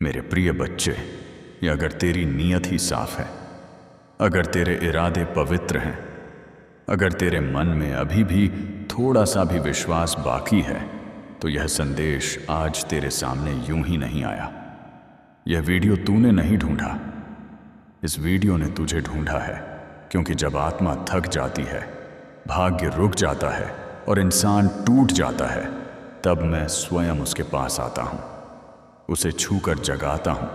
मेरे प्रिय बच्चे, ये अगर तेरी नीयत ही साफ है, अगर तेरे इरादे पवित्र हैं, अगर तेरे मन में अभी भी थोड़ा सा भी विश्वास बाकी है, तो यह संदेश आज तेरे सामने यूं ही नहीं आया। यह वीडियो तूने नहीं ढूंढा, इस वीडियो ने तुझे ढूंढा है। क्योंकि जब आत्मा थक जाती है, भाग्य रुक जाता है और इंसान टूट जाता है, तब मैं स्वयं उसके पास आता हूँ, उसे छूकर जगाता हूँ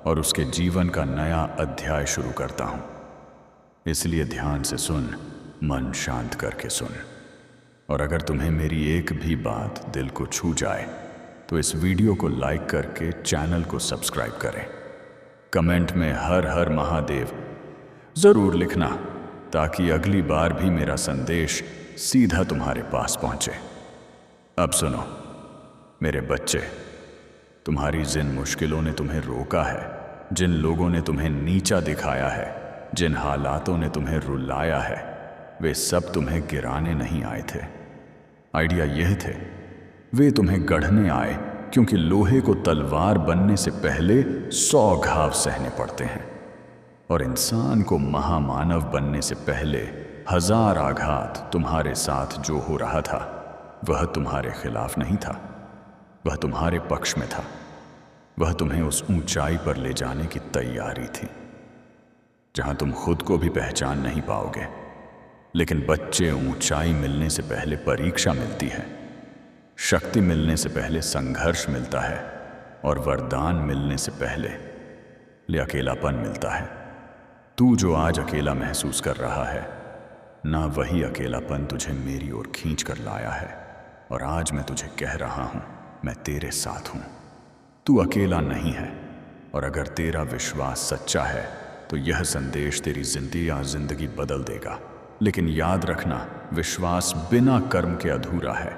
और उसके जीवन का नया अध्याय शुरू करता हूँ। इसलिए ध्यान से सुन, मन शांत करके सुन। और अगर तुम्हें मेरी एक भी बात दिल को छू जाए तो इस वीडियो को लाइक करके चैनल को सब्सक्राइब करें। कमेंट में हर हर महादेव ज़रूर लिखना, ताकि अगली बार भी मेरा संदेश सीधा तुम्हारे पास पहुँचे। अब सुनो मेरे बच्चे, तुम्हारी जिन मुश्किलों ने तुम्हें रोका है, जिन लोगों ने तुम्हें नीचा दिखाया है, जिन हालातों ने तुम्हें रुलाया है, वे सब तुम्हें गिराने नहीं आए थे। आइडिया यह थे, वे तुम्हें गढ़ने आए, क्योंकि लोहे को तलवार बनने से पहले 100 घाव सहने पड़ते हैं, और इंसान को महामानव बनने से पहले 1000 आघात। तुम्हारे साथ जो हो रहा था वह तुम्हारे खिलाफ नहीं था, वह तुम्हारे पक्ष में था। वह तुम्हें उस ऊंचाई पर ले जाने की तैयारी थी जहां तुम खुद को भी पहचान नहीं पाओगे। लेकिन बच्चे, ऊंचाई मिलने से पहले परीक्षा मिलती है, शक्ति मिलने से पहले संघर्ष मिलता है, और वरदान मिलने से पहले अकेलापन मिलता है। तू जो आज अकेला महसूस कर रहा है ना, वही अकेलापन तुझे मेरी ओर खींच कर लाया है। और आज मैं तुझे कह रहा हूं, मैं तेरे साथ हूं, तू अकेला नहीं है। और अगर तेरा विश्वास सच्चा है तो यह संदेश तेरी जिंदगी बदल देगा। लेकिन याद रखना, विश्वास बिना कर्म के अधूरा है।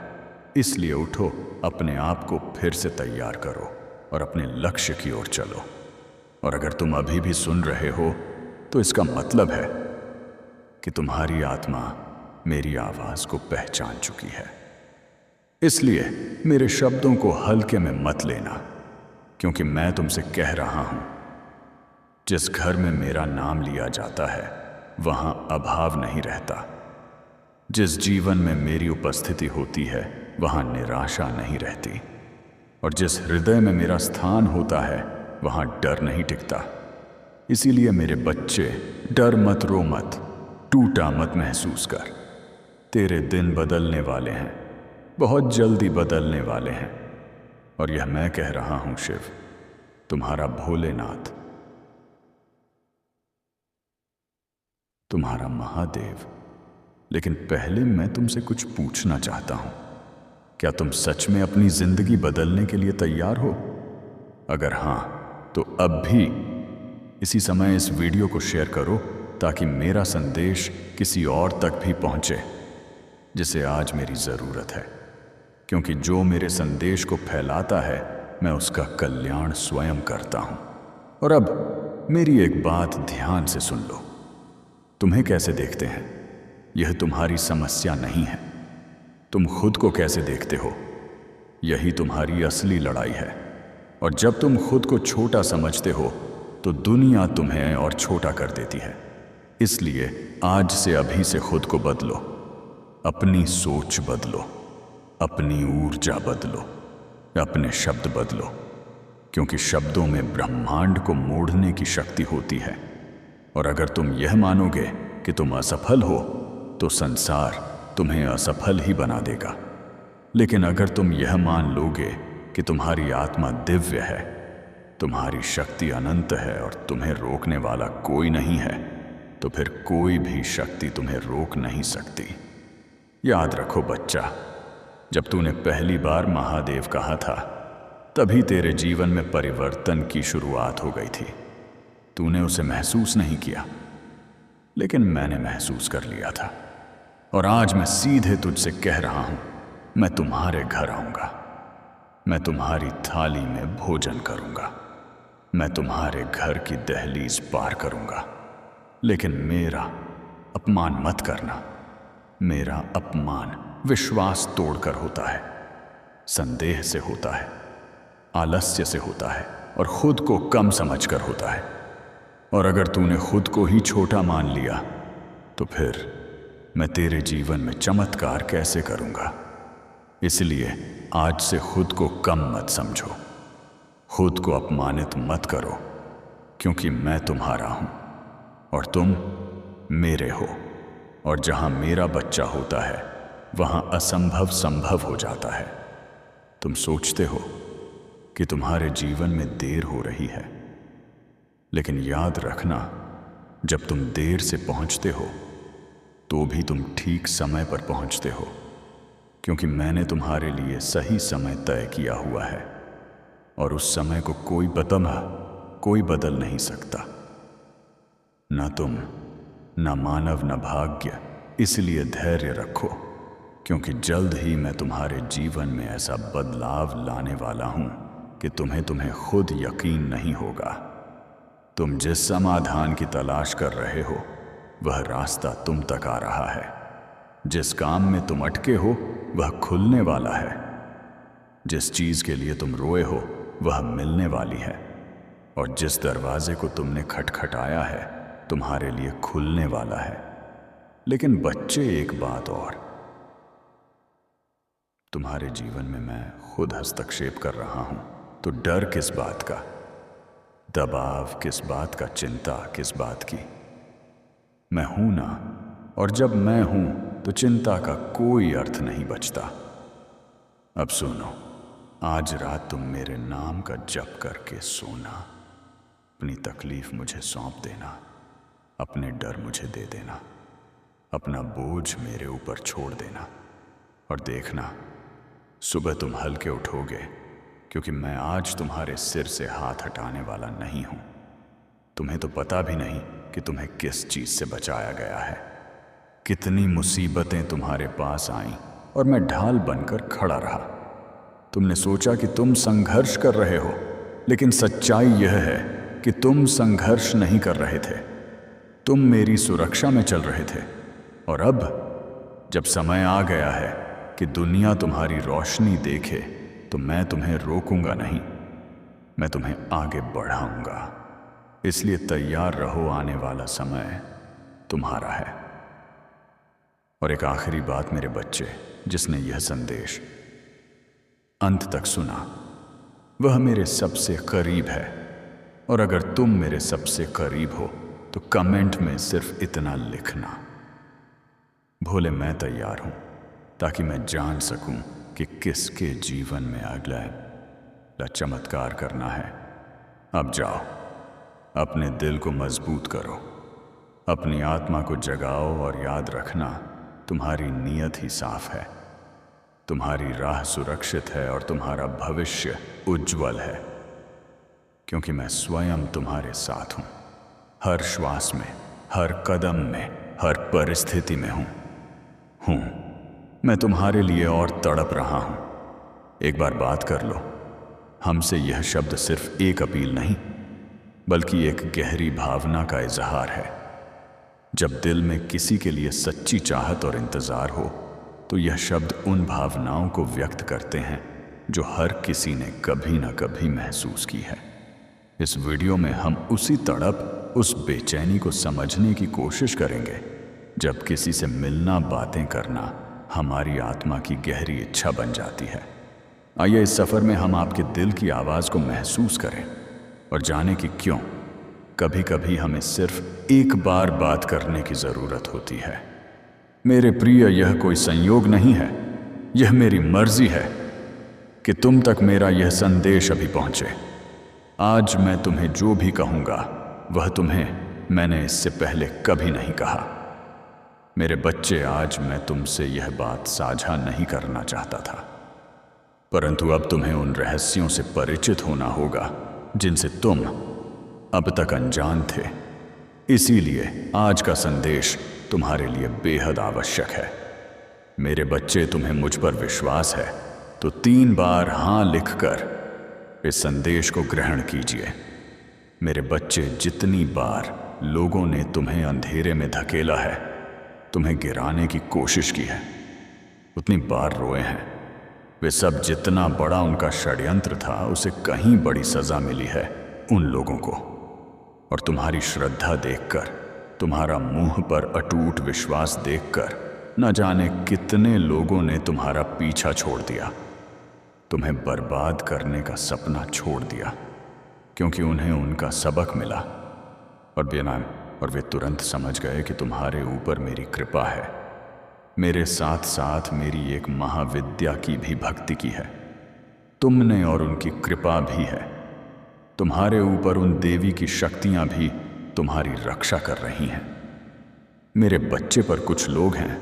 इसलिए उठो, अपने आप को फिर से तैयार करो और अपने लक्ष्य की ओर चलो। और अगर तुम अभी भी सुन रहे हो तो इसका मतलब है कि तुम्हारी आत्मा मेरी आवाज को पहचान चुकी है। इसलिए मेरे शब्दों को हल्के में मत लेना, क्योंकि मैं तुमसे कह रहा हूं, जिस घर में मेरा नाम लिया जाता है वहां अभाव नहीं रहता। जिस जीवन में मेरी उपस्थिति होती है वहां निराशा नहीं रहती। और जिस हृदय में मेरा स्थान होता है वहां डर नहीं टिकता। इसीलिए मेरे बच्चे, डर मत, रो मत, टूटा मत महसूस कर। तेरे दिन बदलने वाले हैं, बहुत जल्दी बदलने वाले हैं। और यह मैं कह रहा हूं शिव, तुम्हारा भोलेनाथ, तुम्हारा महादेव। लेकिन पहले मैं तुमसे कुछ पूछना चाहता हूं, क्या तुम सच में अपनी जिंदगी बदलने के लिए तैयार हो? अगर हां, तो अब भी इसी समय इस वीडियो को शेयर करो, ताकि मेरा संदेश किसी और तक भी पहुंचे जिसे आज मेरी जरूरत है। क्योंकि जो मेरे संदेश को फैलाता है, मैं उसका कल्याण स्वयं करता हूं। और अब मेरी एक बात ध्यान से सुन लो। तुम्हें कैसे देखते हैं यह तुम्हारी समस्या नहीं है। तुम खुद को कैसे देखते हो, यही तुम्हारी असली लड़ाई है। और जब तुम खुद को छोटा समझते हो तो दुनिया तुम्हें और छोटा कर देती है। इसलिए आज से, अभी से खुद को बदलो, अपनी सोच बदलो, अपनी ऊर्जा बदलो, अपने शब्द बदलो। क्योंकि शब्दों में ब्रह्मांड को मोड़ने की शक्ति होती है। और अगर तुम यह मानोगे कि तुम असफल हो तो संसार तुम्हें असफल ही बना देगा। लेकिन अगर तुम यह मान लोगे कि तुम्हारी आत्मा दिव्य है, तुम्हारी शक्ति अनंत है और तुम्हें रोकने वाला कोई नहीं है, तो फिर कोई भी शक्ति तुम्हें रोक नहीं सकती। याद रखो बच्चा, जब तूने पहली बार महादेव कहा था, तभी तेरे जीवन में परिवर्तन की शुरुआत हो गई थी। तूने उसे महसूस नहीं किया, लेकिन मैंने महसूस कर लिया था। और आज मैं सीधे तुझसे कह रहा हूं, मैं तुम्हारे घर आऊंगा, मैं तुम्हारी थाली में भोजन करूंगा, मैं तुम्हारे घर की दहलीज पार करूंगा। लेकिन मेरा अपमान मत करना। मेरा अपमान विश्वास तोड़कर होता है, संदेह से होता है, आलस्य से होता है, और खुद को कम समझकर होता है। और अगर तूने खुद को ही छोटा मान लिया तो फिर मैं तेरे जीवन में चमत्कार कैसे करूंगा। इसलिए आज से खुद को कम मत समझो, खुद को अपमानित मत करो, क्योंकि मैं तुम्हारा हूं और तुम मेरे हो। और जहां मेरा बच्चा होता है वहां असंभव संभव हो जाता है। तुम सोचते हो कि तुम्हारे जीवन में देर हो रही है, लेकिन याद रखना, जब तुम देर से पहुंचते हो तो भी तुम ठीक समय पर पहुंचते हो, क्योंकि मैंने तुम्हारे लिए सही समय तय किया हुआ है और उस समय को कोई बदल नहीं सकता। न तुम, न मानव, न भाग्य। इसलिए धैर्य रखो, क्योंकि जल्द ही मैं तुम्हारे जीवन में ऐसा बदलाव लाने वाला हूं कि तुम्हें खुद यकीन नहीं होगा। तुम जिस समाधान की तलाश कर रहे हो वह रास्ता तुम तक आ रहा है। जिस काम में तुम अटके हो वह खुलने वाला है। जिस चीज के लिए तुम रोए हो वह मिलने वाली है। और जिस दरवाजे को तुमने खटखटाया है तुम्हारे लिए खुलने वाला है। लेकिन बच्चे, एक बात और, तुम्हारे जीवन में मैं खुद हस्तक्षेप कर रहा हूं, तो डर किस बात का, दबाव किस बात का, चिंता किस बात की। मैं हूं ना, और जब मैं हूं तो चिंता का कोई अर्थ नहीं बचता। अब सुनो, आज रात तुम मेरे नाम का जप करके सोना। अपनी तकलीफ मुझे सौंप देना, अपने डर मुझे दे देना, अपना बोझ मेरे ऊपर छोड़ देना। और देखना, सुबह तुम हल्के उठोगे, क्योंकि मैं आज तुम्हारे सिर से हाथ हटाने वाला नहीं हूं। तुम्हें तो पता भी नहीं कि तुम्हें किस चीज से बचाया गया है। कितनी मुसीबतें तुम्हारे पास आईं और मैं ढाल बनकर खड़ा रहा। तुमने सोचा कि तुम संघर्ष कर रहे हो, लेकिन सच्चाई यह है कि तुम संघर्ष नहीं कर रहे थे। तुम मेरी सुरक्षा में चल रहे थे। और अब जब समय आ गया है कि दुनिया तुम्हारी रोशनी देखे, तो मैं तुम्हें रोकूंगा नहीं, मैं तुम्हें आगे बढ़ाऊंगा। इसलिए तैयार रहो, आने वाला समय तुम्हारा है। और एक आखिरी बात मेरे बच्चे, जिसने यह संदेश अंत तक सुना वह मेरे सबसे करीब है। और अगर तुम मेरे सबसे करीब हो तो कमेंट में सिर्फ इतना लिखना, भोले मैं तैयार हूं, ताकि मैं जान सकूं कि किसके जीवन में अगला चमत्कार करना है। अब जाओ, अपने दिल को मजबूत करो, अपनी आत्मा को जगाओ और याद रखना, तुम्हारी नीयत ही साफ है, तुम्हारी राह सुरक्षित है और तुम्हारा भविष्य उज्जवल है, क्योंकि मैं स्वयं तुम्हारे साथ हूं। हर श्वास में, हर कदम में, हर परिस्थिति में हूं। मैं तुम्हारे लिए और तड़प रहा हूं। एक बार बात कर लो, हमसे यह शब्द सिर्फ एक अपील नहीं, बल्कि एक गहरी भावना का इजहार है। जब दिल में किसी के लिए सच्ची चाहत और इंतजार हो, तो यह शब्द उन भावनाओं को व्यक्त करते हैं जो हर किसी ने कभी ना कभी महसूस की है। इस वीडियो में हम उसी तड़प, उस बेचैनी को समझने की कोशिश करेंगे जब किसी से मिलना, बातें करना हमारी आत्मा की गहरी इच्छा बन जाती है। आइए इस सफर में हम आपके दिल की आवाज को महसूस करें और जाने कि क्यों कभी कभी हमें सिर्फ एक बार बात करने की जरूरत होती है। मेरे प्रिय, यह कोई संयोग नहीं है, यह मेरी मर्जी है कि तुम तक मेरा यह संदेश अभी पहुंचे। आज मैं तुम्हें जो भी कहूंगा वह तुम्हें मैंने इससे पहले कभी नहीं कहा। मेरे बच्चे, आज मैं तुमसे यह बात साझा नहीं करना चाहता था, परंतु अब तुम्हें उन रहस्यों से परिचित होना होगा जिनसे तुम अब तक अनजान थे। इसीलिए आज का संदेश तुम्हारे लिए बेहद आवश्यक है। मेरे बच्चे, तुम्हें मुझ पर विश्वास है तो 3 बार हां लिखकर इस संदेश को ग्रहण कीजिए। मेरे बच्चे, जितनी बार लोगों ने तुम्हें अंधेरे में धकेला है, तुम्हें गिराने की कोशिश की है, उतनी बार रोए हैं, वे सब जितना बड़ा उनका षड्यंत्र था, उसे कहीं बड़ी सजा मिली है उन लोगों को। और तुम्हारी श्रद्धा देखकर, तुम्हारा मुंह पर अटूट विश्वास देखकर, न जाने कितने लोगों ने तुम्हारा पीछा छोड़ दिया, तुम्हें बर्बाद करने का सपना छोड़ दिया, क्योंकि उन्हें उनका सबक मिला। और वे तुरंत समझ गए कि तुम्हारे ऊपर मेरी कृपा है, मेरे साथ साथ मेरी एक महाविद्या की भी भक्ति की है। तुमने और उनकी कृपा भी है। तुम्हारे ऊपर उन देवी की शक्तियां भी तुम्हारी रक्षा कर रही हैं। मेरे बच्चे, पर कुछ लोग हैं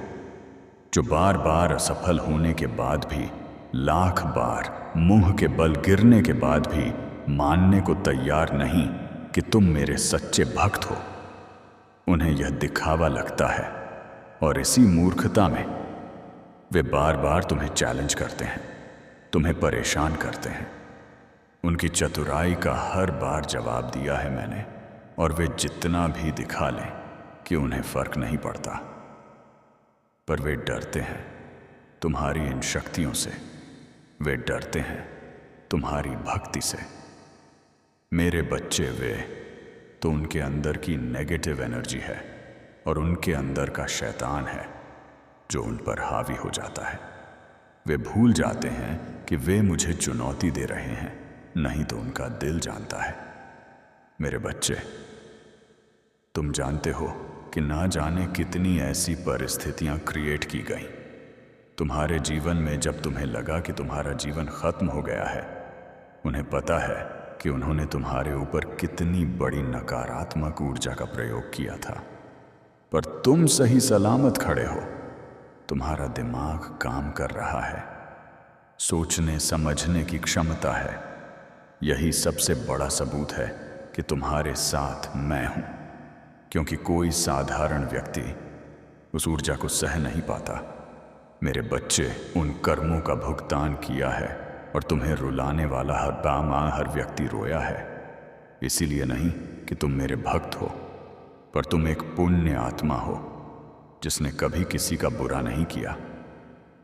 जो बार बार असफल होने के बाद भी, लाख बार मुंह के बल गिरने के बाद भी मानने को तैयार नहीं कि तुम मेरे सच्चे भक्त हो। उन्हें यह दिखावा लगता है और इसी मूर्खता में वे बार बार तुम्हें चैलेंज करते हैं, तुम्हें परेशान करते हैं। उनकी चतुराई का हर बार जवाब दिया है मैंने, और वे जितना भी दिखा लें कि उन्हें फर्क नहीं पड़ता, पर वे डरते हैं तुम्हारी इन शक्तियों से, वे डरते हैं तुम्हारी भक्ति से। मेरे बच्चे, वे तो उनके अंदर की नेगेटिव एनर्जी है और उनके अंदर का शैतान है जो उन पर हावी हो जाता है। वे भूल जाते हैं कि वे मुझे चुनौती दे रहे हैं, नहीं तो उनका दिल जानता है। मेरे बच्चे, तुम जानते हो कि ना जाने कितनी ऐसी परिस्थितियां क्रिएट की गई तुम्हारे जीवन में। जब तुम्हें लगा कि तुम्हारा जीवन खत्म हो गया है, उन्हें पता है कि उन्होंने तुम्हारे ऊपर कितनी बड़ी नकारात्मक ऊर्जा का प्रयोग किया था, पर तुम सही सलामत खड़े हो। तुम्हारा दिमाग काम कर रहा है, सोचने समझने की क्षमता है। यही सबसे बड़ा सबूत है कि तुम्हारे साथ मैं हूं, क्योंकि कोई साधारण व्यक्ति उस ऊर्जा को सह नहीं पाता। मेरे बच्चे, उन कर्मों का भुगतान किया है और तुम्हें रुलाने वाला हर व्यक्ति रोया है। इसीलिए नहीं कि तुम मेरे भक्त हो, पर तुम एक पुण्य आत्मा हो जिसने कभी किसी का बुरा नहीं किया,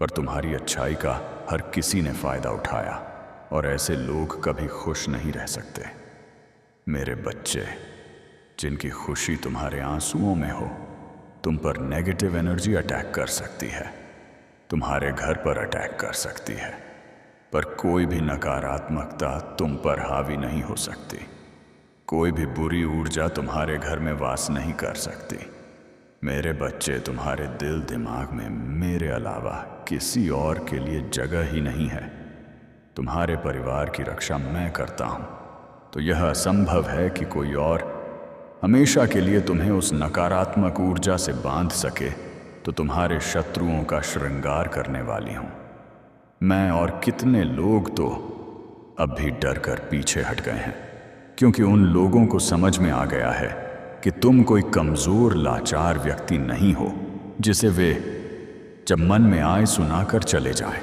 पर तुम्हारी अच्छाई का हर किसी ने फायदा उठाया, और ऐसे लोग कभी खुश नहीं रह सकते। मेरे बच्चे, जिनकी खुशी तुम्हारे आंसुओं में हो, तुम पर नेगेटिव एनर्जी अटैक कर सकती है, तुम्हारे घर पर अटैक कर सकती है, पर कोई भी नकारात्मकता तुम पर हावी नहीं हो सकती। कोई भी बुरी ऊर्जा तुम्हारे घर में वास नहीं कर सकती। मेरे बच्चे, तुम्हारे दिल दिमाग में मेरे अलावा किसी और के लिए जगह ही नहीं है। तुम्हारे परिवार की रक्षा मैं करता हूं, तो यह असंभव है कि कोई और हमेशा के लिए तुम्हें उस नकारात्मक ऊर्जा से बांध सके। तो तुम्हारे शत्रुओं का श्रृंगार करने वाली हूं मैं, और कितने लोग तो अब भी डर कर पीछे हट गए हैं, क्योंकि उन लोगों को समझ में आ गया है कि तुम कोई कमजोर लाचार व्यक्ति नहीं हो जिसे वे जब मन में आए सुनाकर चले जाएं।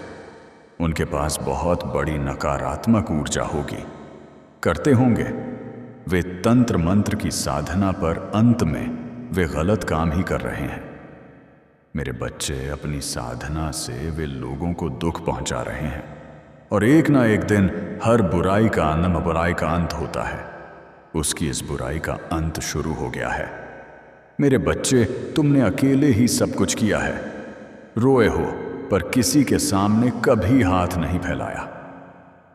उनके पास बहुत बड़ी नकारात्मक ऊर्जा होगी, करते होंगे वे तंत्र मंत्र की साधना, पर अंत में वे गलत काम ही कर रहे हैं। मेरे बच्चे, अपनी साधना से वे लोगों को दुख पहुंचा रहे हैं, और एक ना एक दिन हर बुराई का अंत होता है। उसकी इस बुराई का अंत शुरू हो गया है। मेरे बच्चे, तुमने अकेले ही सब कुछ किया है। रोए हो, पर किसी के सामने कभी हाथ नहीं फैलाया।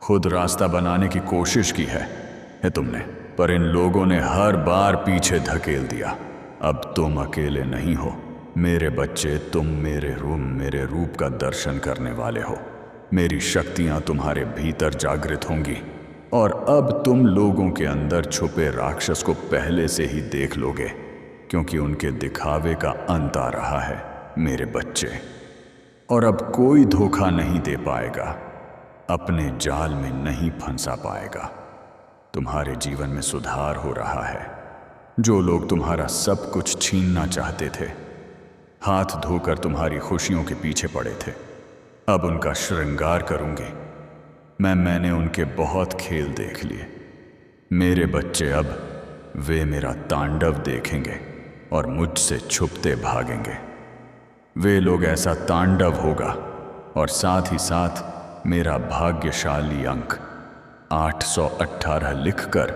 खुद रास्ता बनाने की कोशिश की है तुमने, पर इन लोगों ने हर बार पीछे धकेल दिया। अब तुम अकेले नहीं हो मेरे बच्चे, तुम मेरे रूप का दर्शन करने वाले हो। मेरी शक्तियां तुम्हारे भीतर जागृत होंगी, और अब तुम लोगों के अंदर छुपे राक्षस को पहले से ही देख लोगे, क्योंकि उनके दिखावे का अंत आ रहा है मेरे बच्चे। और अब कोई धोखा नहीं दे पाएगा, अपने जाल में नहीं फंसा पाएगा। तुम्हारे जीवन में सुधार हो रहा है। जो लोग तुम्हारा सब कुछ छीनना चाहते थे, हाथ धोकर तुम्हारी खुशियों के पीछे पड़े थे, अब उनका श्रृंगार करूंगी। मैंने उनके बहुत खेल देख लिए। मेरे बच्चे, अब वे मेरा तांडव देखेंगे और मुझसे छुपते भागेंगे। वे लोग, ऐसा तांडव होगा और साथ ही साथ मेरा भाग्यशाली अंक 818 लिखकर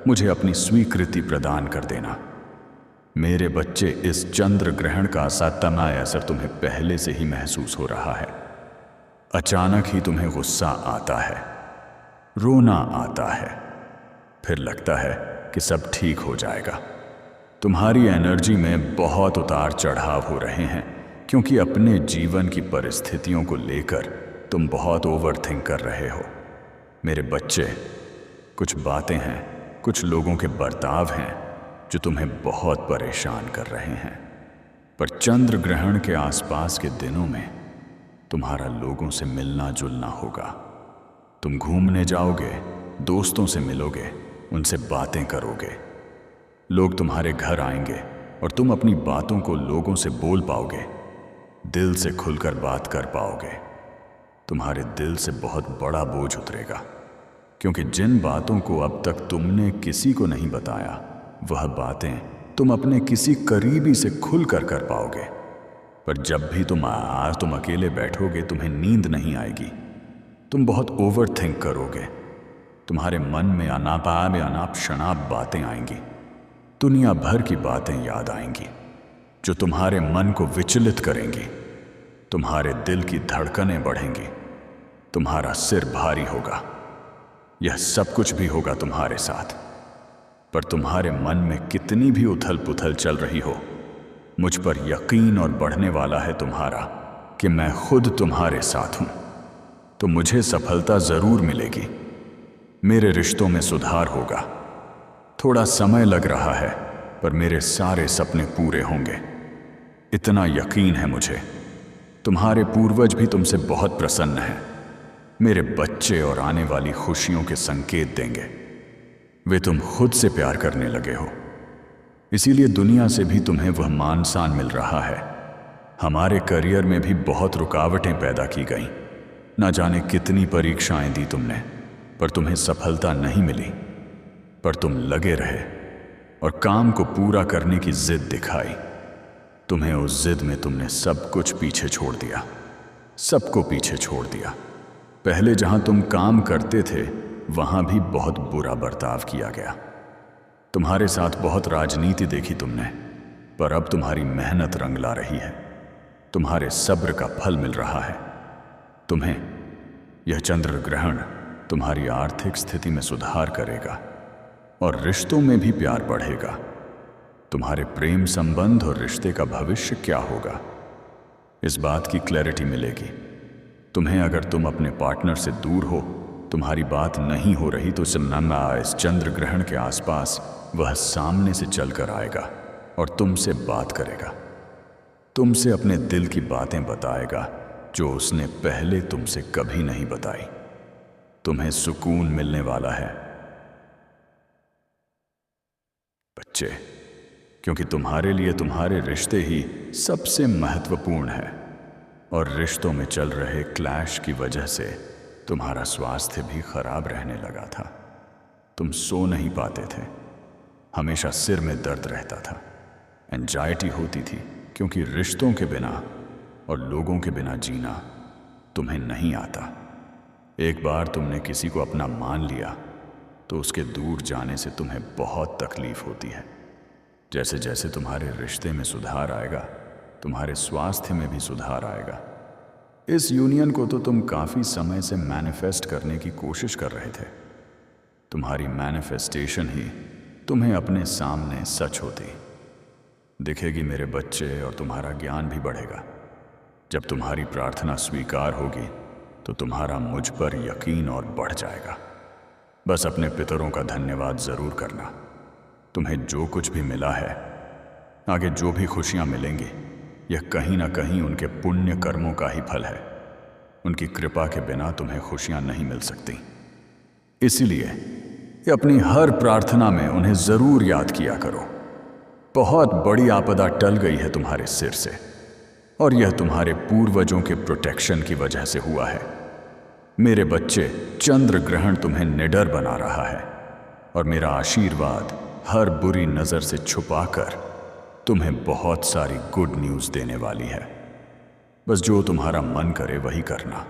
मुझे अपनी स्वीकृति प्रदान कर देना। मेरे बच्चे, इस चंद्र ग्रहण का सातवां असर तुम्हें पहले से ही महसूस हो रहा है। अचानक ही तुम्हें गुस्सा आता है, रोना आता है, फिर लगता है कि सब ठीक हो जाएगा। तुम्हारी एनर्जी में बहुत उतार चढ़ाव हो रहे हैं, क्योंकि अपने जीवन की परिस्थितियों को लेकर तुम बहुत ओवरथिंक कर रहे हो। मेरे बच्चे, कुछ बातें हैं, कुछ लोगों के बर्ताव हैं जो तुम्हें बहुत परेशान कर रहे हैं। पर चंद्र ग्रहण के आसपास के दिनों में तुम्हारा लोगों से मिलना जुलना होगा। तुम घूमने जाओगे, दोस्तों से मिलोगे, उनसे बातें करोगे। लोग तुम्हारे घर आएंगे और तुम अपनी बातों को लोगों से बोल पाओगे, दिल से खुलकर बात कर पाओगे। तुम्हारे दिल से बहुत बड़ा बोझ उतरेगा, क्योंकि जिन बातों को अब तक तुमने किसी को नहीं बताया, वह बातें तुम अपने किसी करीबी से खुलकर कर पाओगे। पर जब भी तुम अकेले बैठोगे, तुम्हें नींद नहीं आएगी। तुम बहुत ओवरथिंक करोगे। तुम्हारे मन में अनाप शनाप बातें आएंगी। दुनिया भर की बातें याद आएंगी जो तुम्हारे मन को विचलित करेंगी। तुम्हारे दिल की धड़कनें बढ़ेंगी। तुम्हारा सिर भारी होगा। यह सब कुछ भी होगा तुम्हारे साथ। पर तुम्हारे मन में कितनी भी उथल पुथल चल रही हो, मुझ पर यकीन और बढ़ने वाला है तुम्हारा कि मैं खुद तुम्हारे साथ हूं। तो मुझे सफलता जरूर मिलेगी। मेरे रिश्तों में सुधार होगा। थोड़ा समय लग रहा है, पर मेरे सारे सपने पूरे होंगे, इतना यकीन है मुझे। तुम्हारे पूर्वज भी तुमसे बहुत प्रसन्न हैं। मेरे बच्चे और आने वाली खुशियों के संकेत देंगे। वे तुम खुद से प्यार करने लगे हो, इसीलिए दुनिया से भी तुम्हें वह मान सम्मान मिल रहा है। हमारे करियर में भी बहुत रुकावटें पैदा की गईं। न जाने कितनी परीक्षाएं दी तुमने, पर तुम्हें सफलता नहीं मिली। पर तुम लगे रहे और काम को पूरा करने की जिद दिखाई। तुम्हें उस जिद में तुमने सब कुछ पीछे छोड़ दिया, सबको पीछे छोड़ दिया। पहले जहां तुम काम करते थे, वहां भी बहुत बुरा बर्ताव किया गया। तुम्हारे साथ बहुत राजनीति देखी तुमने, पर अब तुम्हारी मेहनत रंग ला रही है। तुम्हारे सब्र का फल मिल रहा है। तुम्हें यह चंद्र ग्रहण तुम्हारी आर्थिक स्थिति में सुधार करेगा और रिश्तों में भी प्यार बढ़ेगा। तुम्हारे प्रेम संबंध और रिश्ते का भविष्य क्या होगा, इस बात की क्लैरिटी मिलेगी। तुम्हें अगर तुम अपने पार्टनर से दूर हो, तुम्हारी बात नहीं हो रही, तो इस चंद्र ग्रहण के आसपास वह सामने से चलकर आएगा और तुमसे बात करेगा। तुमसे अपने दिल की बातें बताएगा जो उसने पहले तुमसे कभी नहीं बताई। तुम्हें सुकून मिलने वाला है बच्चे, क्योंकि तुम्हारे लिए तुम्हारे रिश्ते ही सबसे महत्वपूर्ण है। और रिश्तों में चल रहे क्लैश की वजह से तुम्हारा स्वास्थ्य भी खराब रहने लगा था। तुम सो नहीं पाते थे, हमेशा सिर में दर्द रहता था, एंजाइटी होती थी, क्योंकि रिश्तों के बिना और लोगों के बिना जीना तुम्हें नहीं आता। एक बार तुमने किसी को अपना मान लिया तो उसके दूर जाने से तुम्हें बहुत तकलीफ होती है। जैसे जैसे तुम्हारे रिश्ते में सुधार आएगा, तुम्हारे स्वास्थ्य में भी सुधार आएगा। इस यूनियन को तो तुम काफ़ी समय से मैनिफेस्ट करने की कोशिश कर रहे थे। तुम्हारी मैनिफेस्टेशन ही तुम्हें अपने सामने सच होती दिखेगी मेरे बच्चे, और तुम्हारा ज्ञान भी बढ़ेगा। जब तुम्हारी प्रार्थना स्वीकार होगी तो तुम्हारा मुझ पर यकीन और बढ़ जाएगा। बस अपने पितरों का धन्यवाद ज़रूर करना। तुम्हें जो कुछ भी मिला है, आगे जो भी खुशियाँ मिलेंगी, यह कहीं ना कहीं उनके पुण्य कर्मों का ही फल है। उनकी कृपा के बिना तुम्हें खुशियाँ नहीं मिल सकती। इसीलिए अपनी हर प्रार्थना में उन्हें ज़रूर याद किया करो। बहुत बड़ी आपदा टल गई है तुम्हारे सिर से, और यह तुम्हारे पूर्वजों के प्रोटेक्शन की वजह से हुआ है। मेरे बच्चे, चंद्र ग्रहण तुम्हें निडर बना रहा है, और मेरा आशीर्वाद हर बुरी नज़र से छुपाकर तुम्हें बहुत सारी गुड न्यूज़ देने वाली है। बस जो तुम्हारा मन करे वही करना।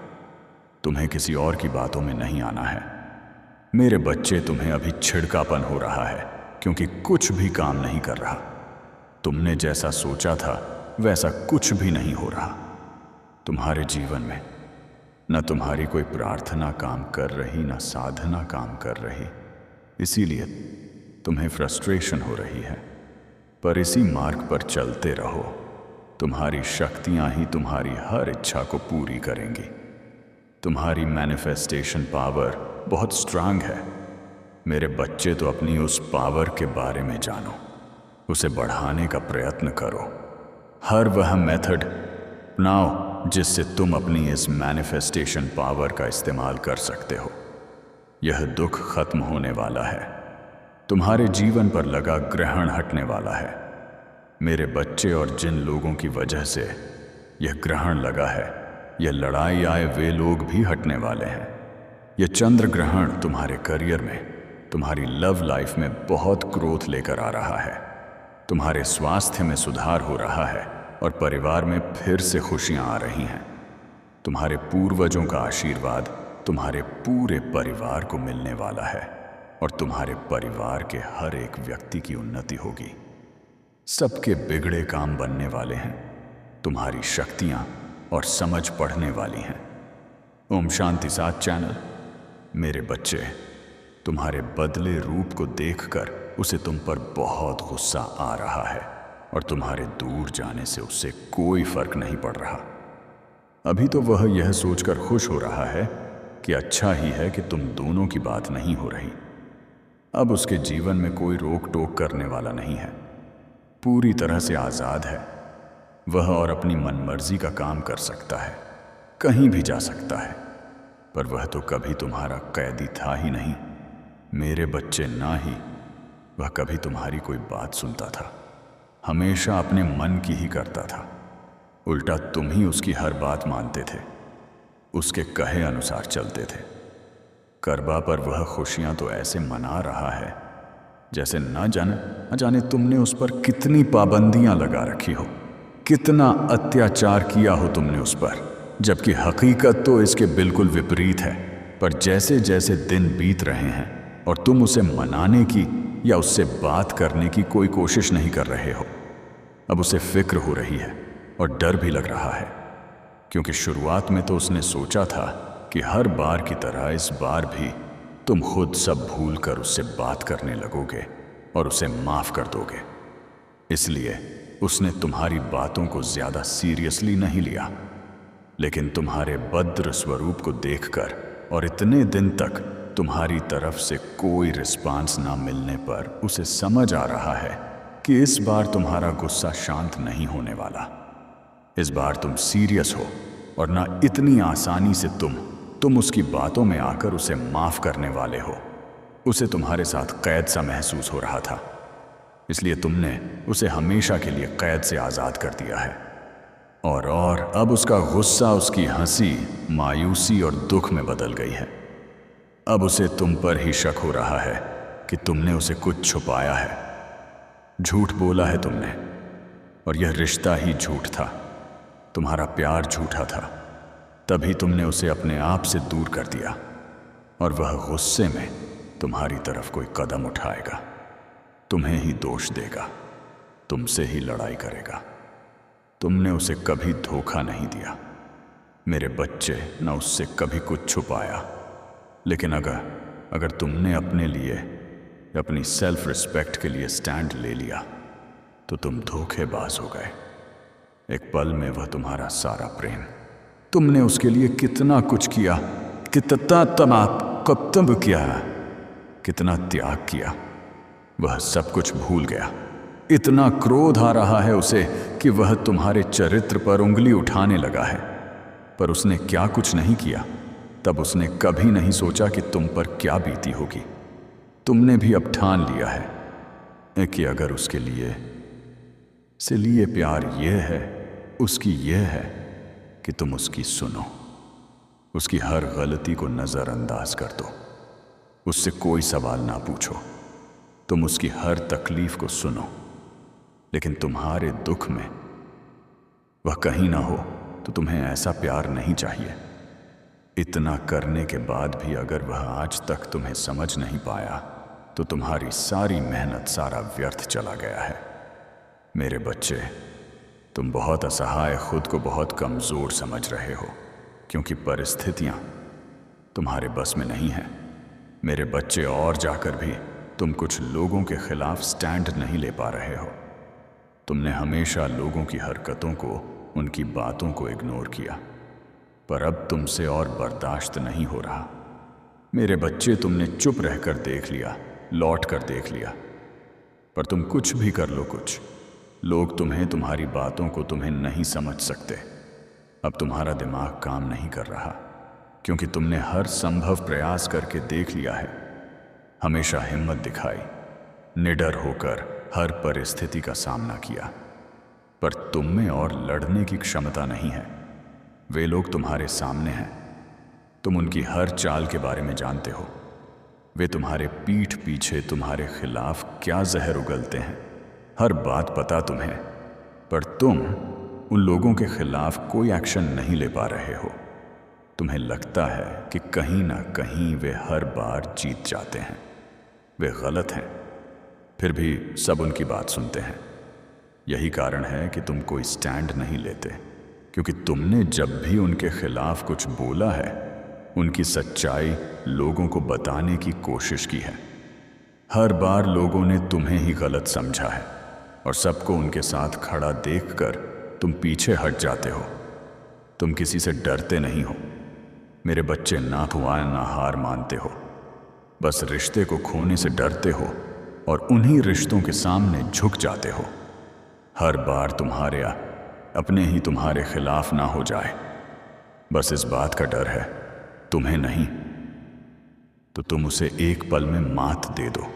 तुम्हें किसी और की बातों में नहीं आना है। मेरे बच्चे, तुम्हें अभी छिड़कापन हो रहा है क्योंकि कुछ भी काम नहीं कर रहा। तुमने जैसा सोचा था वैसा कुछ भी नहीं हो रहा। तुम्हारे जीवन में न तुम्हारी कोई प्रार्थना काम कर रही, न साधना काम कर रही। इसीलिए तुम्हें फ्रस्ट्रेशन हो रही है। पर इसी मार्ग पर चलते रहो। तुम्हारी शक्तियां ही तुम्हारी हर इच्छा को पूरी करेंगी। तुम्हारी मैनिफेस्टेशन पावर बहुत स्ट्रांग है। मेरे बच्चे, तो अपनी उस पावर के बारे में जानो, उसे बढ़ाने का प्रयत्न करो। हर वह मेथड अपनाओ जिससे तुम अपनी इस मैनिफेस्टेशन पावर का इस्तेमाल कर सकते हो। यह दुख खत्म होने वाला है। तुम्हारे जीवन पर लगा ग्रहण हटने वाला है। मेरे बच्चे, और जिन लोगों की वजह से यह ग्रहण लगा है, यह लड़ाई आए वे लोग भी हटने वाले हैं। यह चंद्र ग्रहण तुम्हारे करियर में, तुम्हारी लव लाइफ में बहुत ग्रोथ लेकर आ रहा है। तुम्हारे स्वास्थ्य में सुधार हो रहा है और परिवार में फिर से खुशियां आ रही हैं। तुम्हारे पूर्वजों का आशीर्वाद तुम्हारे पूरे परिवार को मिलने वाला है और तुम्हारे परिवार के हर एक व्यक्ति की उन्नति होगी। सबके बिगड़े काम बनने वाले हैं। तुम्हारी शक्तियां और समझ पढ़ने वाली हैं। ओम शांति 7 चैनल। मेरे बच्चे, तुम्हारे बदले रूप को देखकर उसे तुम पर बहुत गुस्सा आ रहा है और तुम्हारे दूर जाने से उससे कोई फर्क नहीं पड़ रहा। अभी तो वह यह सोचकर खुश हो रहा है कि अच्छा ही है कि तुम दोनों की बात नहीं हो रही। अब उसके जीवन में कोई रोक टोक करने वाला नहीं है। पूरी तरह से आज़ाद है वह और अपनी मनमर्जी का काम कर सकता है, कहीं भी जा सकता है। पर वह तो कभी तुम्हारा कैदी था ही नहीं। मेरे बच्चे, ना ही वह कभी तुम्हारी कोई बात सुनता था। हमेशा अपने मन की ही करता था। उल्टा तुम ही उसकी हर बात मानते थे, उसके कहे अनुसार चलते थे। करबा पर वह खुशियां तो ऐसे मना रहा है जैसे न जाने तुमने उस पर कितनी पाबंदियां लगा रखी हो, कितना अत्याचार किया हो तुमने उस पर। जबकि हकीकत तो इसके बिल्कुल विपरीत है। पर जैसे जैसे दिन बीत रहे हैं और तुम उसे मनाने की या उससे बात करने की कोई कोशिश नहीं कर रहे हो, अब उसे फिक्र हो रही है और डर भी लग रहा है। क्योंकि शुरुआत में तो उसने सोचा था कि हर बार की तरह इस बार भी तुम खुद सब भूल कर उससे बात करने लगोगे और उसे माफ कर दोगे। इसलिए उसने तुम्हारी बातों को ज्यादा सीरियसली नहीं लिया। लेकिन तुम्हारे भद्र स्वरूप को देखकर और इतने दिन तक तुम्हारी तरफ से कोई रिस्पांस ना मिलने पर उसे समझ आ रहा है कि इस बार तुम्हारा गुस्सा शांत नहीं होने वाला। इस बार तुम सीरियस हो और ना इतनी आसानी से तुम उसकी बातों में आकर उसे माफ करने वाले हो। उसे तुम्हारे साथ कैद सा महसूस हो रहा था, इसलिए तुमने उसे हमेशा के लिए कैद से आज़ाद कर दिया है। और अब उसका गुस्सा, उसकी हंसी मायूसी और दुख में बदल गई है। अब उसे तुम पर ही शक हो रहा है कि तुमने उसे कुछ छुपाया है, झूठ बोला है तुमने, और यह रिश्ता ही झूठ था। तुम्हारा प्यार झूठा था, तभी तुमने उसे अपने आप से दूर कर दिया। और वह गुस्से में तुम्हारी तरफ कोई कदम उठाएगा, तुम्हें ही दोष देगा, तुमसे ही लड़ाई करेगा। तुमने उसे कभी धोखा नहीं दिया मेरे बच्चे, न उससे कभी कुछ छुपाया। लेकिन अगर तुमने अपने लिए, अपनी सेल्फ रिस्पेक्ट के लिए स्टैंड ले लिया तो तुम धोखेबाज हो गए। एक पल में वह तुम्हारा सारा प्रेम, तुमने उसके लिए कितना कुछ किया, कितना तमाकब किया, कितना त्याग किया, वह सब कुछ भूल गया। इतना क्रोध आ रहा है उसे कि वह तुम्हारे चरित्र पर उंगली उठाने लगा है। पर उसने क्या कुछ नहीं किया, तब उसने कभी नहीं सोचा कि तुम पर क्या बीती होगी। तुमने भी अब ठान लिया है कि अगर उसके लिए प्यार यह है, उसकी यह है कि तुम उसकी सुनो, उसकी हर गलती को नज़रअंदाज कर दो, उससे कोई सवाल ना पूछो, तुम उसकी हर तकलीफ को सुनो। लेकिन तुम्हारे दुख में वह कहीं ना हो तो तुम्हें ऐसा प्यार नहीं चाहिए। इतना करने के बाद भी अगर वह आज तक तुम्हें समझ नहीं पाया तो तुम्हारी सारी मेहनत, सारा व्यर्थ चला गया है। मेरे बच्चे, तुम बहुत असहाय, खुद को बहुत कमज़ोर समझ रहे हो क्योंकि परिस्थितियां तुम्हारे बस में नहीं हैं। मेरे बच्चे, और जाकर भी तुम कुछ लोगों के खिलाफ स्टैंड नहीं ले पा रहे हो। तुमने हमेशा लोगों की हरकतों को, उनकी बातों को इग्नोर किया, पर अब तुमसे और बर्दाश्त नहीं हो रहा। मेरे बच्चे, तुमने चुप रहकर देख लिया, लौट कर देख लिया, पर तुम कुछ भी कर लो कुछ, लोग तुम्हें, तुम्हारी बातों को तुम्हें नहीं समझ सकते। अब तुम्हारा दिमाग काम नहीं कर रहा क्योंकि तुमने हर संभव प्रयास करके देख लिया है। हमेशा हिम्मत दिखाई, निडर होकर हर परिस्थिति का सामना किया, पर तुम में और लड़ने की क्षमता नहीं है। वे लोग तुम्हारे सामने हैं, तुम उनकी हर चाल के बारे में जानते हो। वे तुम्हारे पीठ पीछे तुम्हारे खिलाफ क्या जहर उगलते हैं, हर बात पता तुम्हें, पर तुम उन लोगों के खिलाफ कोई एक्शन नहीं ले पा रहे हो। तुम्हें लगता है कि कहीं ना कहीं वे हर बार जीत जाते हैं। वे गलत हैं, फिर भी सब उनकी बात सुनते हैं। यही कारण है कि तुम कोई स्टैंड नहीं लेते, क्योंकि तुमने जब भी उनके खिलाफ कुछ बोला है, उनकी सच्चाई लोगों को बताने की कोशिश की है। हर बार लोगों ने तुम्हें ही गलत समझा है और सबको उनके साथ खड़ा देखकर तुम पीछे हट जाते हो। तुम किसी से डरते नहीं हो। मेरे बच्चे, ना हुआ ना हार मानते हो, बस रिश्ते को खोने से डरते हो और उन्हीं रिश्तों के सामने झुक जाते हो। हर बार तुम्हारे अपने ही तुम्हारे खिलाफ ना हो जाए, बस इस बात का डर है, तुम्हें नहीं, तो तुम उसे एक पल में मात दे दो,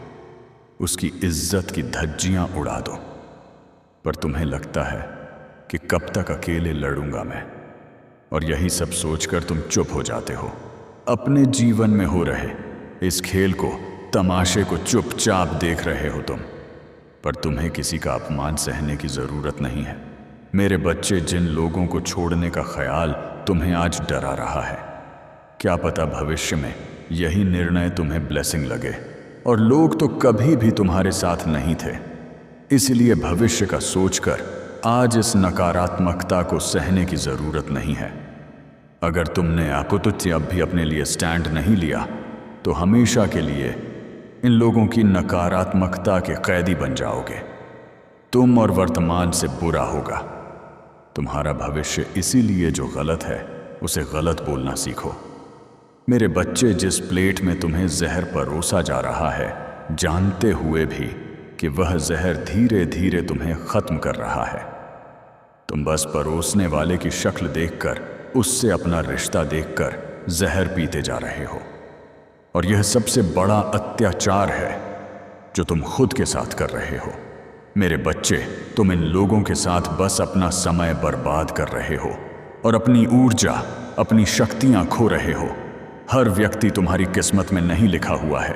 उसकी इज्जत की धज्जियां उड़ा दो। पर तुम्हें लगता है कि कब तक अकेले लड़ूंगा मैं, और यही सब सोचकर तुम चुप हो जाते हो। अपने जीवन में हो रहे इस खेल को, तमाशे को चुपचाप देख रहे हो तुम, पर तुम्हें किसी का अपमान सहने की जरूरत नहीं है। मेरे बच्चे, जिन लोगों को छोड़ने का ख्याल तुम्हें आज डरा रहा है, क्या पता भविष्य में यही निर्णय तुम्हें ब्लेसिंग लगे, और लोग तो कभी भी तुम्हारे साथ नहीं थे। इसलिए भविष्य का सोचकर आज इस नकारात्मकता को सहने की जरूरत नहीं है। अगर तुमने आपुतुत्य अब भी अपने लिए स्टैंड नहीं लिया तो हमेशा के लिए इन लोगों की नकारात्मकता के कैदी बन जाओगे। तुम और वर्तमान से बुरा होगा। तुम्हारा भविष्य इसीलिए जो गलत है उसे गलत बोलना सीखो। मेरे बच्चे, जिस प्लेट में तुम्हें जहर परोसा जा रहा है, जानते हुए भी कि वह जहर धीरे धीरे तुम्हें खत्म कर रहा है, तुम बस परोसने वाले की शक्ल देखकर, उससे अपना रिश्ता देखकर जहर पीते जा रहे हो। और यह सबसे बड़ा अत्याचार है जो तुम खुद के साथ कर रहे हो। मेरे बच्चे, तुम इन लोगों के साथ बस अपना समय बर्बाद कर रहे हो और अपनी ऊर्जा, अपनी शक्तियां खो रहे हो। हर व्यक्ति तुम्हारी किस्मत में नहीं लिखा हुआ है।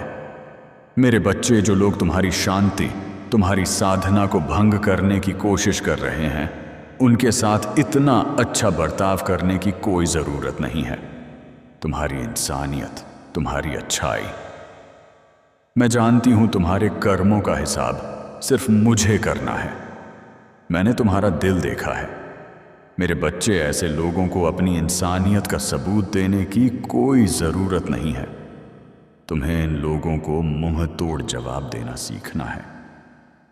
मेरे बच्चे, जो लोग तुम्हारी शांति, तुम्हारी साधना को भंग करने की कोशिश कर रहे हैं, उनके साथ इतना अच्छा बर्ताव करने की कोई ज़रूरत नहीं है। तुम्हारी इंसानियत, तुम्हारी अच्छाई, मैं जानती हूं तुम्हारे कर्मों का हिसाब सिर्फ मुझे करना है। मैंने तुम्हारा दिल देखा है। मेरे बच्चे, ऐसे लोगों को अपनी इंसानियत का सबूत देने की कोई ज़रूरत नहीं है। तुम्हें इन लोगों को मुंह तोड़ जवाब देना सीखना है।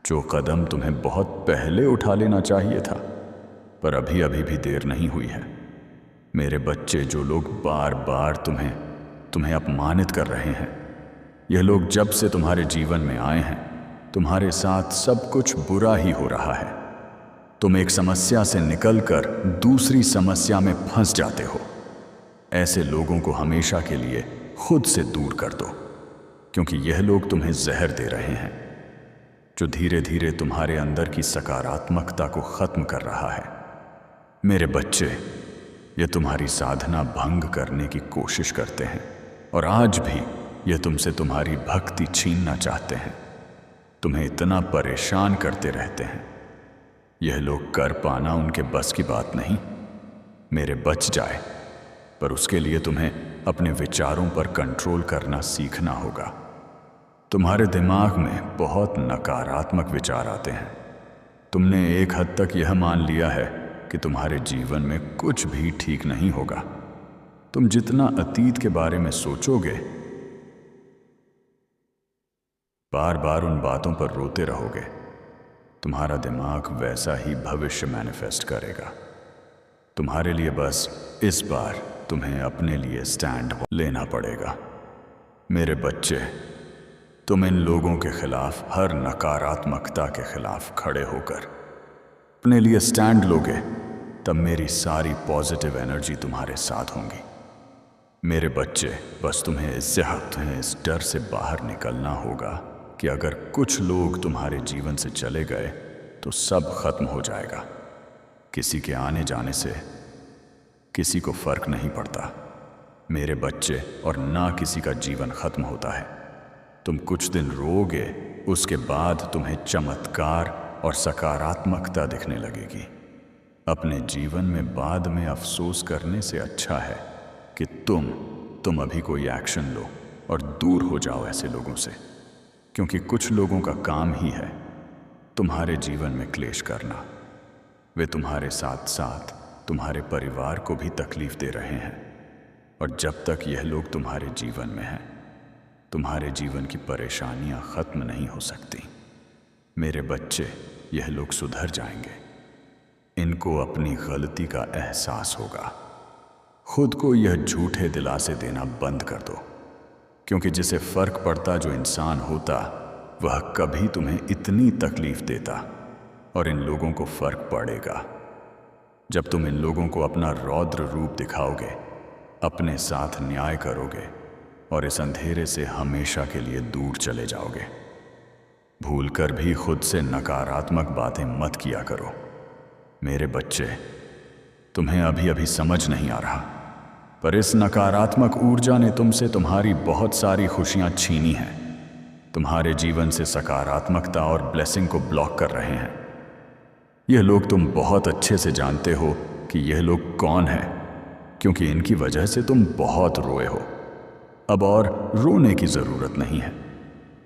जो कदम तुम्हें बहुत पहले उठा लेना चाहिए था, पर अभी अभी भी देर नहीं हुई है। मेरे बच्चे, जो लोग बार बार तुम्हें अपमानित कर रहे हैं, यह लोग जब से तुम्हारे जीवन में आए हैं, तुम्हारे साथ सब कुछ बुरा ही हो रहा है। तुम एक समस्या से निकलकर दूसरी समस्या में फंस जाते हो। ऐसे लोगों को हमेशा के लिए खुद से दूर कर दो, क्योंकि यह लोग तुम्हें जहर दे रहे हैं जो धीरे धीरे तुम्हारे अंदर की सकारात्मकता को खत्म कर रहा है। मेरे बच्चे, ये तुम्हारी साधना भंग करने की कोशिश करते हैं और आज भी ये तुमसे तुम्हारी भक्ति छीनना चाहते हैं। तुम्हें इतना परेशान करते रहते हैं। यह लोग कर पाना उनके बस की बात नहीं। मेरे बच जाए, पर उसके लिए तुम्हें अपने विचारों पर कंट्रोल करना सीखना होगा। तुम्हारे दिमाग में बहुत नकारात्मक विचार आते हैं। तुमने एक हद तक यह मान लिया है कि तुम्हारे जीवन में कुछ भी ठीक नहीं होगा। तुम जितना अतीत के बारे में सोचोगे, बार बार उन बातों पर रोते रहोगे, तुम्हारा दिमाग वैसा ही भविष्य मैनिफेस्ट करेगा। तुम्हारे लिए बस इस बार तुम्हें अपने लिए स्टैंड लेना पड़ेगा। मेरे बच्चे, तुम इन लोगों के खिलाफ, हर नकारात्मकता के खिलाफ खड़े होकर अपने लिए स्टैंड लोगे, तब मेरी सारी पॉजिटिव एनर्जी तुम्हारे साथ होंगी। मेरे बच्चे, बस तुम्हें इस डर से बाहर निकलना होगा कि अगर कुछ लोग तुम्हारे जीवन से चले गए तो सब खत्म हो जाएगा। किसी के आने जाने से किसी को फर्क नहीं पड़ता मेरे बच्चे, और ना किसी का जीवन खत्म होता है। तुम कुछ दिन रोओगे, उसके बाद तुम्हें चमत्कार और सकारात्मकता दिखने लगेगी। अपने जीवन में बाद में अफसोस करने से अच्छा है कि तुम अभी कोई एक्शन लो और दूर हो जाओ ऐसे लोगों से, क्योंकि कुछ लोगों का काम ही है तुम्हारे जीवन में क्लेश करना। वे तुम्हारे साथ साथ तुम्हारे परिवार को भी तकलीफ दे रहे हैं, और जब तक यह लोग तुम्हारे जीवन में हैं, तुम्हारे जीवन की परेशानियां खत्म नहीं हो सकती। मेरे बच्चे, यह लोग सुधर जाएंगे। इनको अपनी गलती का एहसास होगा। खुद को यह झूठे दिलासे देना बंद कर दो, क्योंकि जिसे फर्क पड़ता जो इंसान होता, वह कभी तुम्हें इतनी तकलीफ देता, और इन लोगों को फर्क पड़ेगा जब तुम इन लोगों को अपना रौद्र रूप दिखाओगे, अपने साथ न्याय करोगे और इस अंधेरे से हमेशा के लिए दूर चले जाओगे। भूलकर भी खुद से नकारात्मक बातें मत किया करो। मेरे बच्चे, तुम्हें अभी अभी समझ नहीं आ रहा, पर इस नकारात्मक ऊर्जा ने तुमसे तुम्हारी बहुत सारी खुशियां छीनी हैं। तुम्हारे जीवन से सकारात्मकता और ब्लेसिंग को ब्लॉक कर रहे हैं। यह लोग, तुम बहुत अच्छे से जानते हो कि यह लोग कौन हैं, क्योंकि इनकी वजह से तुम बहुत रोए हो। अब और रोने की ज़रूरत नहीं है।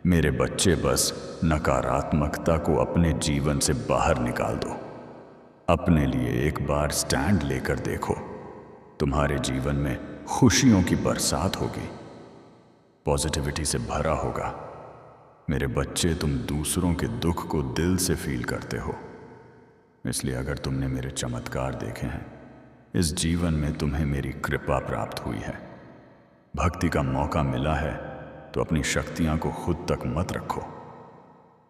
मेरे बच्चे, बस नकारात्मकता को अपने जीवन से बाहर निकाल दो। अपने लिए एक बार स्टैंड लेकर देखो। तुम्हारे जीवन में खुशियों की बरसात होगी, पॉजिटिविटी से भरा होगा। मेरे बच्चे, तुम दूसरों के दुख को दिल से फील करते हो, इसलिए अगर तुमने मेरे चमत्कार देखे हैं, इस जीवन में तुम्हें मेरी कृपा प्राप्त हुई है, भक्ति का मौका मिला है, तो अपनी शक्तियां को खुद तक मत रखो।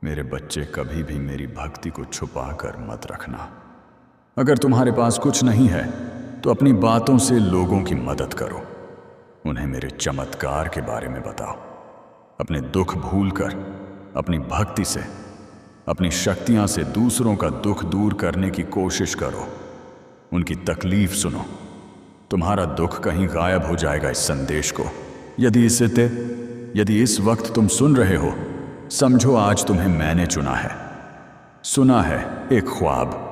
मेरे बच्चे, कभी भी मेरी भक्ति को छुपा कर मत रखना। अगर तुम्हारे पास कुछ नहीं है तो अपनी बातों से लोगों की मदद करो। उन्हें मेरे चमत्कार के बारे में बताओ। अपने दुख भूलकर अपनी भक्ति से, अपनी शक्तियां से दूसरों का दुख दूर करने की कोशिश करो। उनकी तकलीफ सुनो। तुम्हारा दुख कहीं गायब हो जाएगा इस संदेश को। यदि इस वक्त तुम सुन रहे हो, समझो आज तुम्हें मैंने चुना है। सुना है एक ख्वाब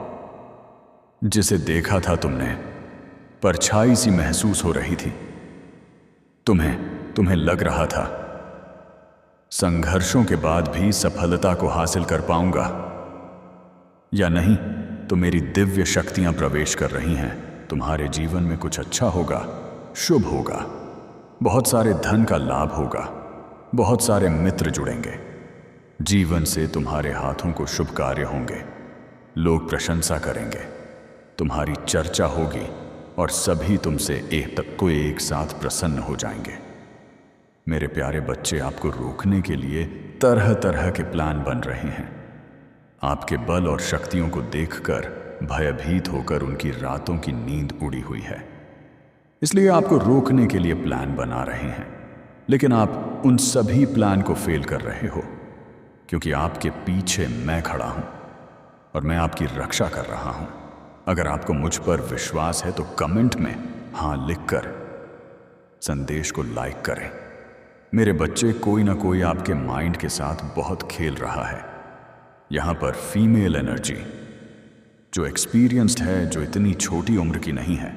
जिसे देखा था तुमने, परछाई सी महसूस हो रही थी। तुम्हें लग रहा था संघर्षों के बाद भी सफलता को हासिल कर पाऊंगा, या नहीं तो मेरी दिव्य शक्तियां प्रवेश कर रही हैं। तुम्हारे जीवन में कुछ अच्छा होगा, शुभ होगा, बहुत सारे धन का लाभ होगा, बहुत सारे मित्र जुड़ेंगे। जीवन से तुम्हारे हाथों को शुभ कार्य होंगे, लोग प्रशंसा करेंगे, तुम्हारी चर्चा होगी और सभी तुमसे एक साथ प्रसन्न हो जाएंगे। मेरे प्यारे बच्चे, आपको रोकने के लिए तरह तरह के प्लान बन रहे हैं। आपके बल और शक्तियों को देखकर भयभीत होकर उनकी रातों की नींद उड़ी हुई है, इसलिए आपको रोकने के लिए प्लान बना रहे हैं। लेकिन आप उन सभी प्लान को फेल कर रहे हो, क्योंकि आपके पीछे मैं खड़ा हूं और मैं आपकी रक्षा कर रहा हूं। अगर आपको मुझ पर विश्वास है तो कमेंट में हाँ लिखकर संदेश को लाइक करें। मेरे बच्चे, कोई ना कोई आपके माइंड के साथ बहुत खेल रहा है। यहाँ पर फीमेल एनर्जी जो एक्सपीरियंस्ड है, जो इतनी छोटी उम्र की नहीं है,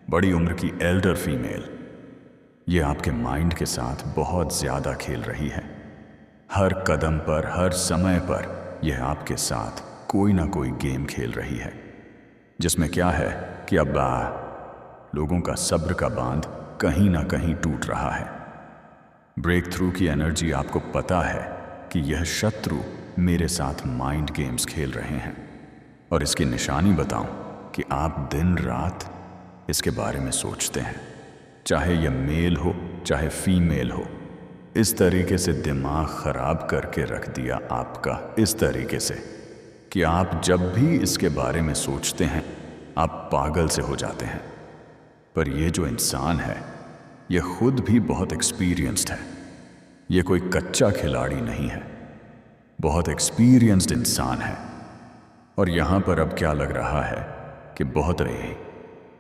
बड़ी उम्र की एल्डर फीमेल, ये आपके माइंड के साथ बहुत ज़्यादा खेल रही है। हर कदम पर, हर समय पर यह आपके साथ कोई ना कोई गेम खेल रही है, जिसमें क्या है कि अब लोगों का सब्र का बांध कहीं ना कहीं टूट रहा है। ब्रेक थ्रू की एनर्जी आपको पता है कि यह शत्रु मेरे साथ माइंड गेम्स खेल रहे हैं, और इसकी निशानी बताऊं कि आप दिन रात इसके बारे में सोचते हैं, चाहे यह मेल हो चाहे फीमेल हो। इस तरीके से दिमाग खराब करके रख दिया आपका, इस तरीके से कि आप जब भी इसके बारे में सोचते हैं आप पागल से हो जाते हैं। पर यह जो इंसान है यह खुद भी बहुत एक्सपीरियंस्ड है, यह कोई कच्चा खिलाड़ी नहीं है, बहुत एक्सपीरियंस्ड इंसान है। और यहाँ पर अब क्या लग रहा है कि बहुत रहे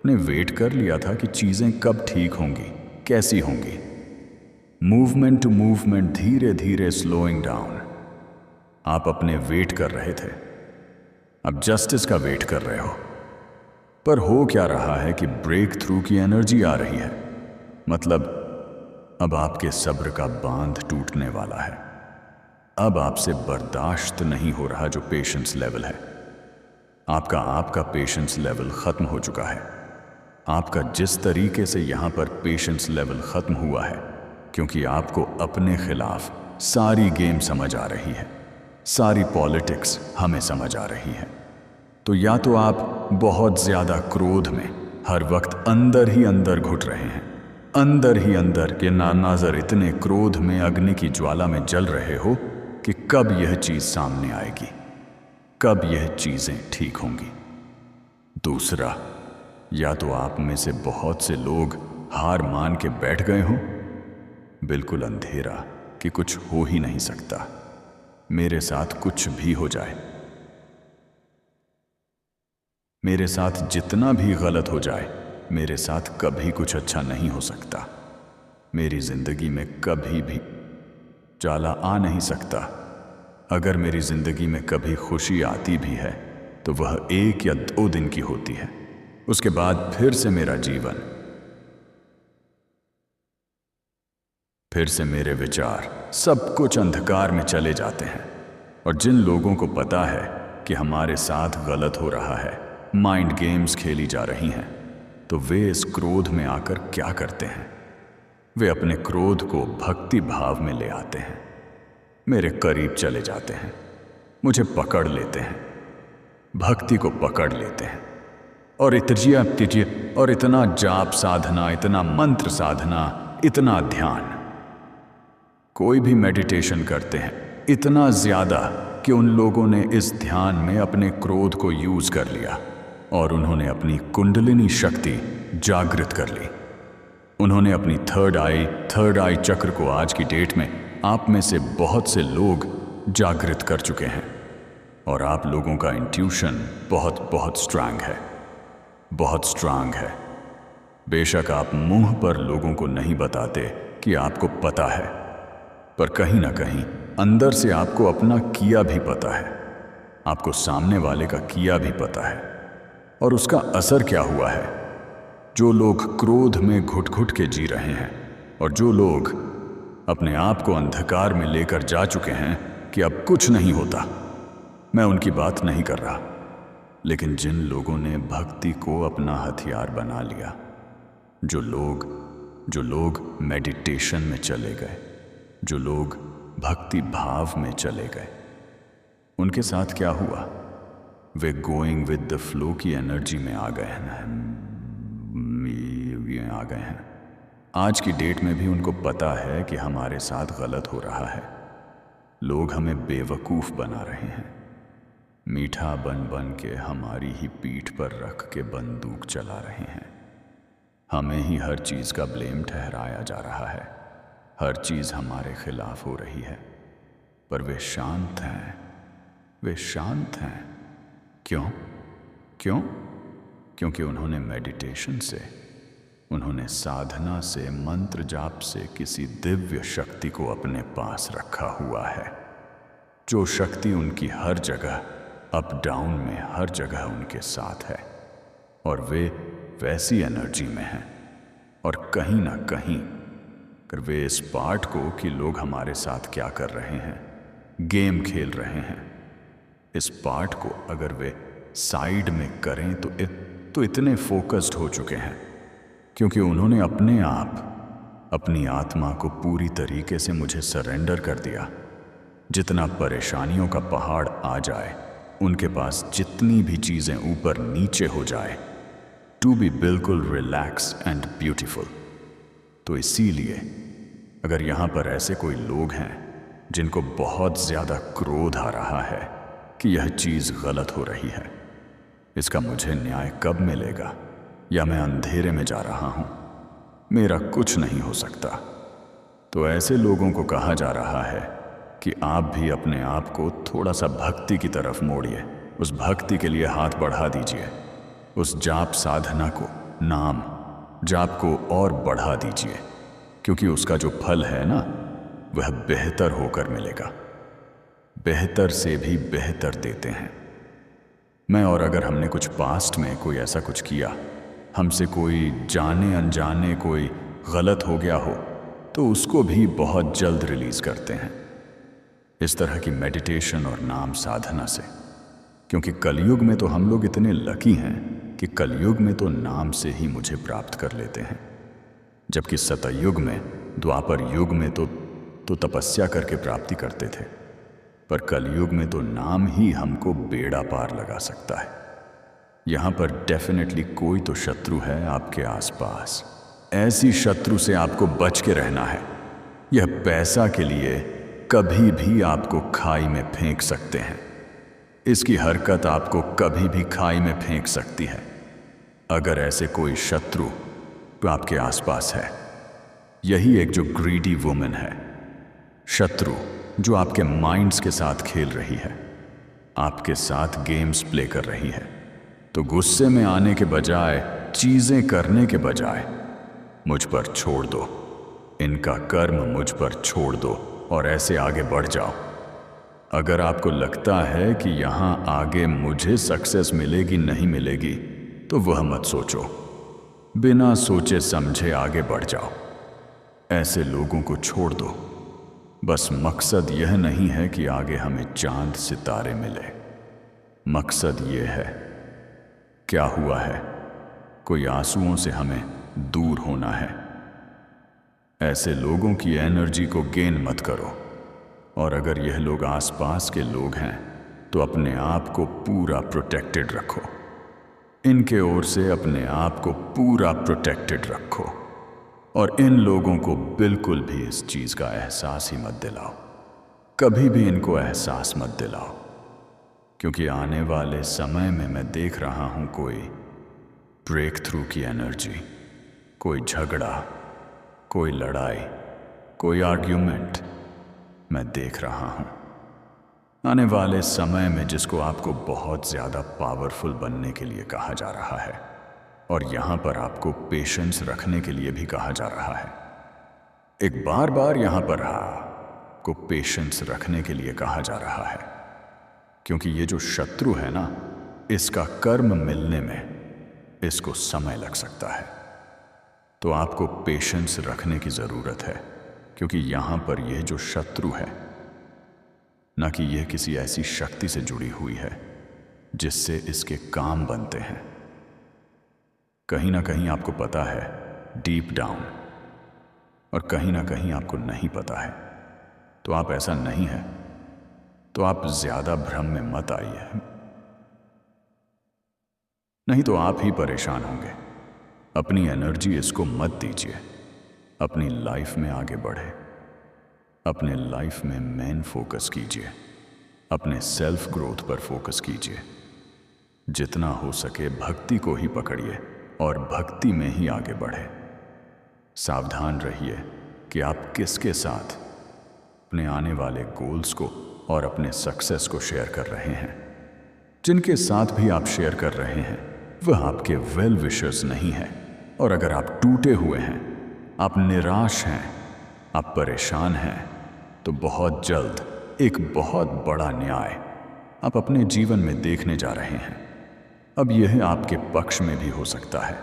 ने वेट कर लिया था कि चीज़ें कब ठीक होंगी, कैसी होंगी। मूवमेंट टू मूवमेंट धीरे धीरे स्लोइंग डाउन। आप अपने वेट कर रहे थे, अब जस्टिस का वेट कर रहे हो। पर हो क्या रहा है कि ब्रेक थ्रू की एनर्जी आ रही है, मतलब अब आपके सब्र का बांध टूटने वाला है। अब आपसे बर्दाश्त नहीं हो रहा जो पेशेंस लेवल है। आपका पेशेंस लेवल खत्म हो चुका है। आपका जिस तरीके से यहाँ पर पेशेंस लेवल खत्म हुआ है, क्योंकि आपको अपने खिलाफ सारी गेम समझ आ रही है, सारी पॉलिटिक्स हमें समझ आ रही है। तो या तो आप बहुत ज़्यादा क्रोध में हर वक्त अंदर ही अंदर घुट रहे हैं, अंदर ही अंदर के नानाजर इतने क्रोध में अग्नि की ज्वाला में जल रहे हो कि कब यह चीज़ सामने आएगी, कब यह चीज़ें ठीक होंगी। दूसरा, या तो आप में से बहुत से लोग हार मान के बैठ गए हों, बिल्कुल अंधेरा कि कुछ हो ही नहीं सकता, मेरे साथ कुछ भी हो जाए, मेरे साथ जितना भी गलत हो जाए, मेरे साथ कभी कुछ अच्छा नहीं हो सकता, मेरी जिंदगी में कभी भी जाला आ नहीं सकता। अगर मेरी जिंदगी में कभी खुशी आती भी है तो वह 1 या 2 दिन की होती है, उसके बाद फिर से मेरा जीवन, फिर से मेरे विचार, सब कुछ अंधकार में चले जाते हैं। और जिन लोगों को पता है कि हमारे साथ गलत हो रहा है, माइंड गेम्स खेली जा रही हैं, तो वे इस क्रोध में आकर क्या करते हैं, वे अपने क्रोध को भक्ति भाव में ले आते हैं, मेरे करीब चले जाते हैं, मुझे पकड़ लेते हैं, भक्ति को पकड़ लेते हैं, और और इतना जाप साधना, इतना मंत्र साधना, इतना ध्यान, कोई भी मेडिटेशन करते हैं इतना ज़्यादा कि उन लोगों ने इस ध्यान में अपने क्रोध को यूज़ कर लिया और उन्होंने अपनी कुंडलिनी शक्ति जागृत कर ली। उन्होंने अपनी थर्ड आई चक्र को आज की डेट में आप में से बहुत से लोग जागृत कर चुके हैं। और आप लोगों का इंट्यूशन बहुत स्ट्रांग है, बहुत स्ट्रांग है। बेशक आप मुंह पर लोगों को नहीं बताते कि आपको पता है, पर कहीं ना कहीं अंदर से आपको अपना किया भी पता है, आपको सामने वाले का किया भी पता है। और उसका असर क्या हुआ है? जो लोग क्रोध में घुट घुट के जी रहे हैं और जो लोग अपने आप को अंधकार में लेकर जा चुके हैं कि अब कुछ नहीं होता, मैं उनकी बात नहीं कर रहा, लेकिन जिन लोगों ने भक्ति को अपना हथियार बना लिया, जो लोग मेडिटेशन में चले गए, जो लोग भक्ति भाव में चले गए, उनके साथ क्या हुआ? वे गोइंग विद द फ्लो की एनर्जी में आ गए हैं। आज की डेट में भी उनको पता है कि हमारे साथ गलत हो रहा है। लोग हमें बेवकूफ़ बना रहे हैं, मीठा बन बन के हमारी ही पीठ पर रख के बंदूक चला रहे हैं। हमें ही हर चीज़ का ब्लेम ठहराया जा रहा है, हर चीज़ हमारे खिलाफ हो रही है। पर वे शांत हैं, वे शांत हैं। क्यों? क्योंकि उन्होंने मेडिटेशन से, उन्होंने साधना से, मंत्र जाप से किसी दिव्य शक्ति को अपने पास रखा हुआ है, जो शक्ति उनकी हर जगह, अप डाउन में हर जगह उनके साथ है। और वैसी एनर्जी में हैं। और कहीं ना कहीं अगर वे इस पार्ट को कि लोग हमारे साथ क्या कर रहे हैं, गेम खेल रहे हैं, इस पार्ट को अगर वे साइड में करें तो इतने फोकस्ड हो चुके हैं क्योंकि उन्होंने अपने आप अपनी आत्मा को पूरी तरीके से मुझे सरेंडर कर दिया। जितना परेशानियों का पहाड़ आ जाए, उनके पास जितनी भी चीज़ें ऊपर नीचे हो जाए, टू बी बिल्कुल रिलैक्स एंड ब्यूटीफुल। तो इसीलिए अगर यहाँ पर ऐसे कोई लोग हैं जिनको बहुत ज़्यादा क्रोध आ रहा है कि यह चीज़ गलत हो रही है, इसका मुझे न्याय कब मिलेगा, या मैं अंधेरे में जा रहा हूँ, मेरा कुछ नहीं हो सकता, तो ऐसे लोगों को कहा जा रहा है कि आप भी अपने आप को थोड़ा सा भक्ति की तरफ मोड़िए। उस भक्ति के लिए हाथ बढ़ा दीजिए। उस जाप साधना को, नाम जाप को और बढ़ा दीजिए, क्योंकि उसका जो फल है ना, वह बेहतर होकर मिलेगा। बेहतर से भी बेहतर देते हैं। मैं और अगर हमने कुछ पास्ट में कोई ऐसा कुछ किया, हमसे कोई जाने अनजाने कोई गलत हो गया हो, तो उसको भी बहुत जल्द रिलीज करते हैं इस तरह की मेडिटेशन और नाम साधना से। क्योंकि कलयुग में तो हम लोग इतने लकी हैं कि कलयुग में तो नाम से ही मुझे प्राप्त कर लेते हैं, जबकि सतयुग में, द्वापर युग में तो तपस्या करके प्राप्ति करते थे, पर कलयुग में तो नाम ही हमको बेड़ा पार लगा सकता है। यहाँ पर डेफिनेटली कोई तो शत्रु है आपके आसपास। ऐसी शत्रु से आपको बच के रहना है। यह पैसा के लिए कभी भी आपको खाई में फेंक सकते हैं। इसकी हरकत आपको कभी भी खाई में फेंक सकती है। अगर ऐसे कोई शत्रु आपके आसपास है, यही एक जो ग्रीडी वुमन है, शत्रु जो आपके माइंड्स के साथ खेल रही है, आपके साथ गेम्स प्ले कर रही है, तो गुस्से में आने के बजाय, चीजें करने के बजाय मुझ पर छोड़ दो, इनका कर्म मुझ पर छोड़ दो और ऐसे आगे बढ़ जाओ। अगर आपको लगता है कि यहाँ आगे मुझे सक्सेस मिलेगी नहीं मिलेगी, तो वह मत सोचो, बिना सोचे समझे आगे बढ़ जाओ। ऐसे लोगों को छोड़ दो। बस मकसद यह नहीं है कि आगे हमें चांद सितारे मिले। मकसद यह है, क्या हुआ है, कोई आंसुओं से हमें दूर होना है। ऐसे लोगों की एनर्जी को गेन मत करो। और अगर यह लोग आसपास के लोग हैं, तो अपने आप को पूरा प्रोटेक्टेड रखो। इनके ओर से अपने आप को पूरा प्रोटेक्टेड रखो। और इन लोगों को बिल्कुल भी इस चीज़ का एहसास ही मत दिलाओ। कभी भी इनको एहसास मत दिलाओ, क्योंकि आने वाले समय में मैं देख रहा हूँ कोई ब्रेक थ्रू की एनर्जी, कोई झगड़ा, कोई लड़ाई, कोई आर्ग्यूमेंट मैं देख रहा हूँ। आने वाले समय में जिसको आपको बहुत ज़्यादा पावरफुल बनने के लिए कहा जा रहा है, और यहाँ पर आपको पेशेंस रखने के लिए भी कहा जा रहा है। एक बार बार यहाँ पर आपको पेशेंस रखने के लिए कहा जा रहा है, क्योंकि ये जो शत्रु है ना, इसका कर्म मिलने में इसको समय लग सकता है। तो आपको पेशेंस रखने की ज़रूरत है, क्योंकि यहाँ पर यह जो शत्रु है, ना कि यह किसी ऐसी शक्ति से जुड़ी हुई है जिससे इसके काम बनते हैं। कहीं ना कहीं आपको पता है डीप डाउन, और कहीं ना कहीं आपको नहीं पता है। तो आप ऐसा नहीं है, तो आप ज़्यादा भ्रम में मत आइए, नहीं तो आप ही परेशान होंगे। अपनी एनर्जी इसको मत दीजिए। अपनी लाइफ में आगे बढ़े। अपने लाइफ में मेन फोकस कीजिए। अपने सेल्फ ग्रोथ पर फोकस कीजिए। जितना हो सके भक्ति को ही पकड़िए और भक्ति में ही आगे बढ़े। सावधान रहिए कि आप किसके साथ अपने आने वाले गोल्स को और अपने सक्सेस को शेयर कर रहे हैं। जिनके साथ भी आप शेयर कर रहे हैं वह आपके वेल विशर्स नहीं है। और अगर आप टूटे हुए हैं, आप निराश हैं, आप परेशान हैं, तो बहुत जल्द एक बहुत बड़ा न्याय आप अपने जीवन में देखने जा रहे हैं। अब यह आपके पक्ष में भी हो सकता है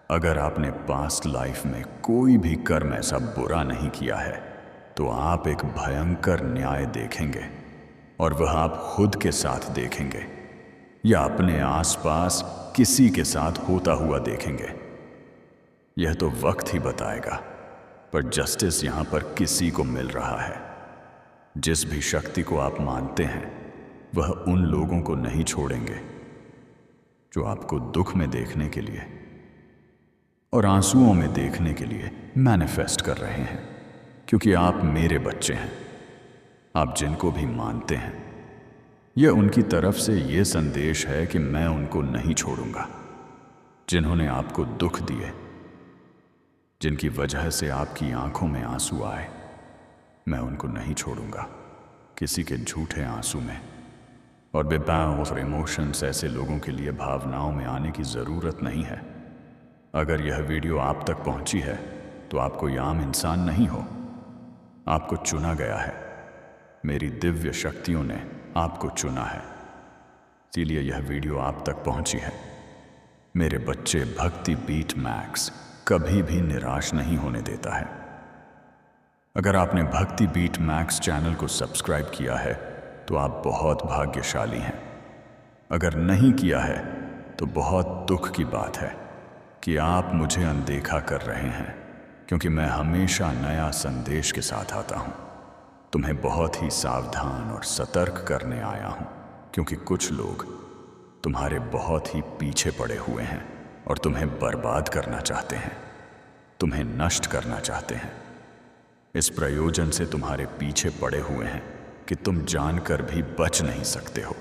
अगर आपने पास्ट लाइफ में कोई भी कर्म ऐसा बुरा नहीं किया है तो आप एक भयंकर न्याय देखेंगे, और वह आप खुद के साथ देखेंगे या अपने आसपास किसी के साथ होता हुआ देखेंगे। यह तो वक्त ही बताएगा, पर जस्टिस यहां पर किसी को मिल रहा है। जिस भी शक्ति को आप मानते हैं वह उन लोगों को नहीं छोड़ेंगे जो आपको दुख में देखने के लिए और आंसुओं में देखने के लिए मैनिफेस्ट कर रहे हैं, क्योंकि आप मेरे बच्चे हैं। आप जिनको भी मानते हैं, यह उनकी तरफ से यह संदेश है कि मैं उनको नहीं छोड़ूंगा। जिन्होंने आपको दुख दिए, जिनकी वजह से आपकी आंखों में आंसू आए, मैं उनको नहीं छोड़ूंगा किसी के झूठे आंसू में। और बेबाउस और इमोशंस ऐसे लोगों के लिए भावनाओं में आने की ज़रूरत नहीं है। अगर यह वीडियो आप तक पहुंची है तो आप कोई आम इंसान नहीं हो। आपको चुना गया है। मेरी दिव्य शक्तियों ने आपको चुना है, इसीलिए यह वीडियो आप तक पहुंची है। मेरे बच्चे, भक्ति बीट मैक्स कभी भी निराश नहीं होने देता है। अगर आपने भक्ति बीट मैक्स चैनल को सब्सक्राइब किया है तो आप बहुत भाग्यशाली हैं। अगर नहीं किया है तो बहुत दुख की बात है कि आप मुझे अनदेखा कर रहे हैं, क्योंकि मैं हमेशा नया संदेश के साथ आता हूं। तुम्हें बहुत ही सावधान और सतर्क करने आया हूं, क्योंकि कुछ लोग तुम्हारे बहुत ही पीछे पड़े हुए हैं और तुम्हें बर्बाद करना चाहते हैं, तुम्हें नष्ट करना चाहते हैं। इस प्रयोजन से तुम्हारे पीछे पड़े हुए हैं कि तुम जानकर भी बच नहीं सकते हो।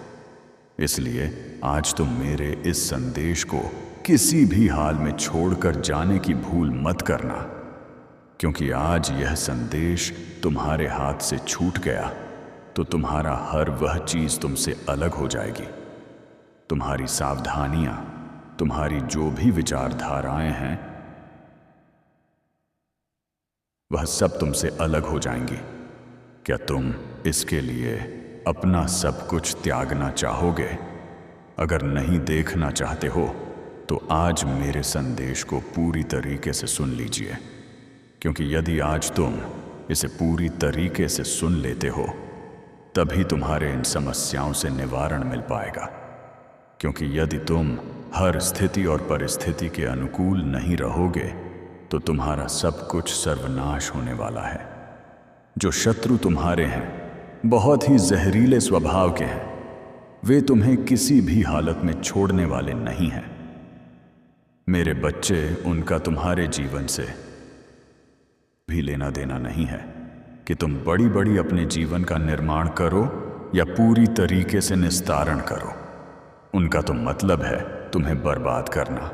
इसलिए आज तुम मेरे इस संदेश को किसी भी हाल में छोड़कर जाने की भूल मत करना, क्योंकि आज यह संदेश तुम्हारे हाथ से छूट गया तो तुम्हारा हर वह चीज तुमसे अलग हो जाएगी। तुम्हारी सावधानियां, तुम्हारी जो भी विचारधाराएं हैं, वह सब तुमसे अलग हो जाएंगी। क्या तुम इसके लिए अपना सब कुछ त्यागना चाहोगे? अगर नहीं देखना चाहते हो तो आज मेरे संदेश को पूरी तरीके से सुन लीजिए, क्योंकि यदि आज तुम इसे पूरी तरीके से सुन लेते हो तभी तुम्हारे इन समस्याओं से निवारण मिल पाएगा। क्योंकि यदि तुम हर स्थिति और परिस्थिति के अनुकूल नहीं रहोगे तो तुम्हारा सब कुछ सर्वनाश होने वाला है। जो शत्रु तुम्हारे हैं बहुत ही जहरीले स्वभाव के हैं, वे तुम्हें किसी भी हालत में छोड़ने वाले नहीं हैं। मेरे बच्चे, उनका तुम्हारे जीवन से भी लेना देना नहीं है कि तुम बड़ी बड़ी अपने जीवन का निर्माण करो या पूरी तरीके से निस्तारण करो। उनका तो मतलब है तुम्हें बर्बाद करना,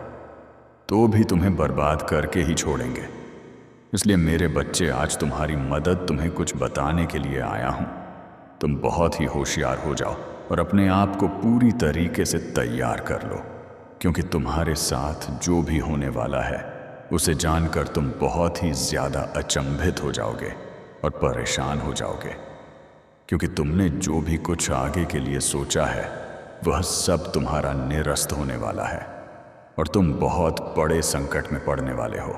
तो भी तुम्हें बर्बाद करके ही छोड़ेंगे। इसलिए मेरे बच्चे, आज तुम्हारी मदद, तुम्हें कुछ बताने के लिए आया हूं। तुम बहुत ही होशियार हो जाओ और अपने आप को पूरी तरीके से तैयार कर लो, क्योंकि तुम्हारे साथ जो भी होने वाला है उसे जानकर तुम बहुत ही ज्यादा अचंभित हो जाओगे और परेशान हो जाओगे, क्योंकि तुमने जो भी कुछ आगे के लिए सोचा है वह सब तुम्हारा निरस्त होने वाला है और तुम बहुत बड़े संकट में पड़ने वाले हो।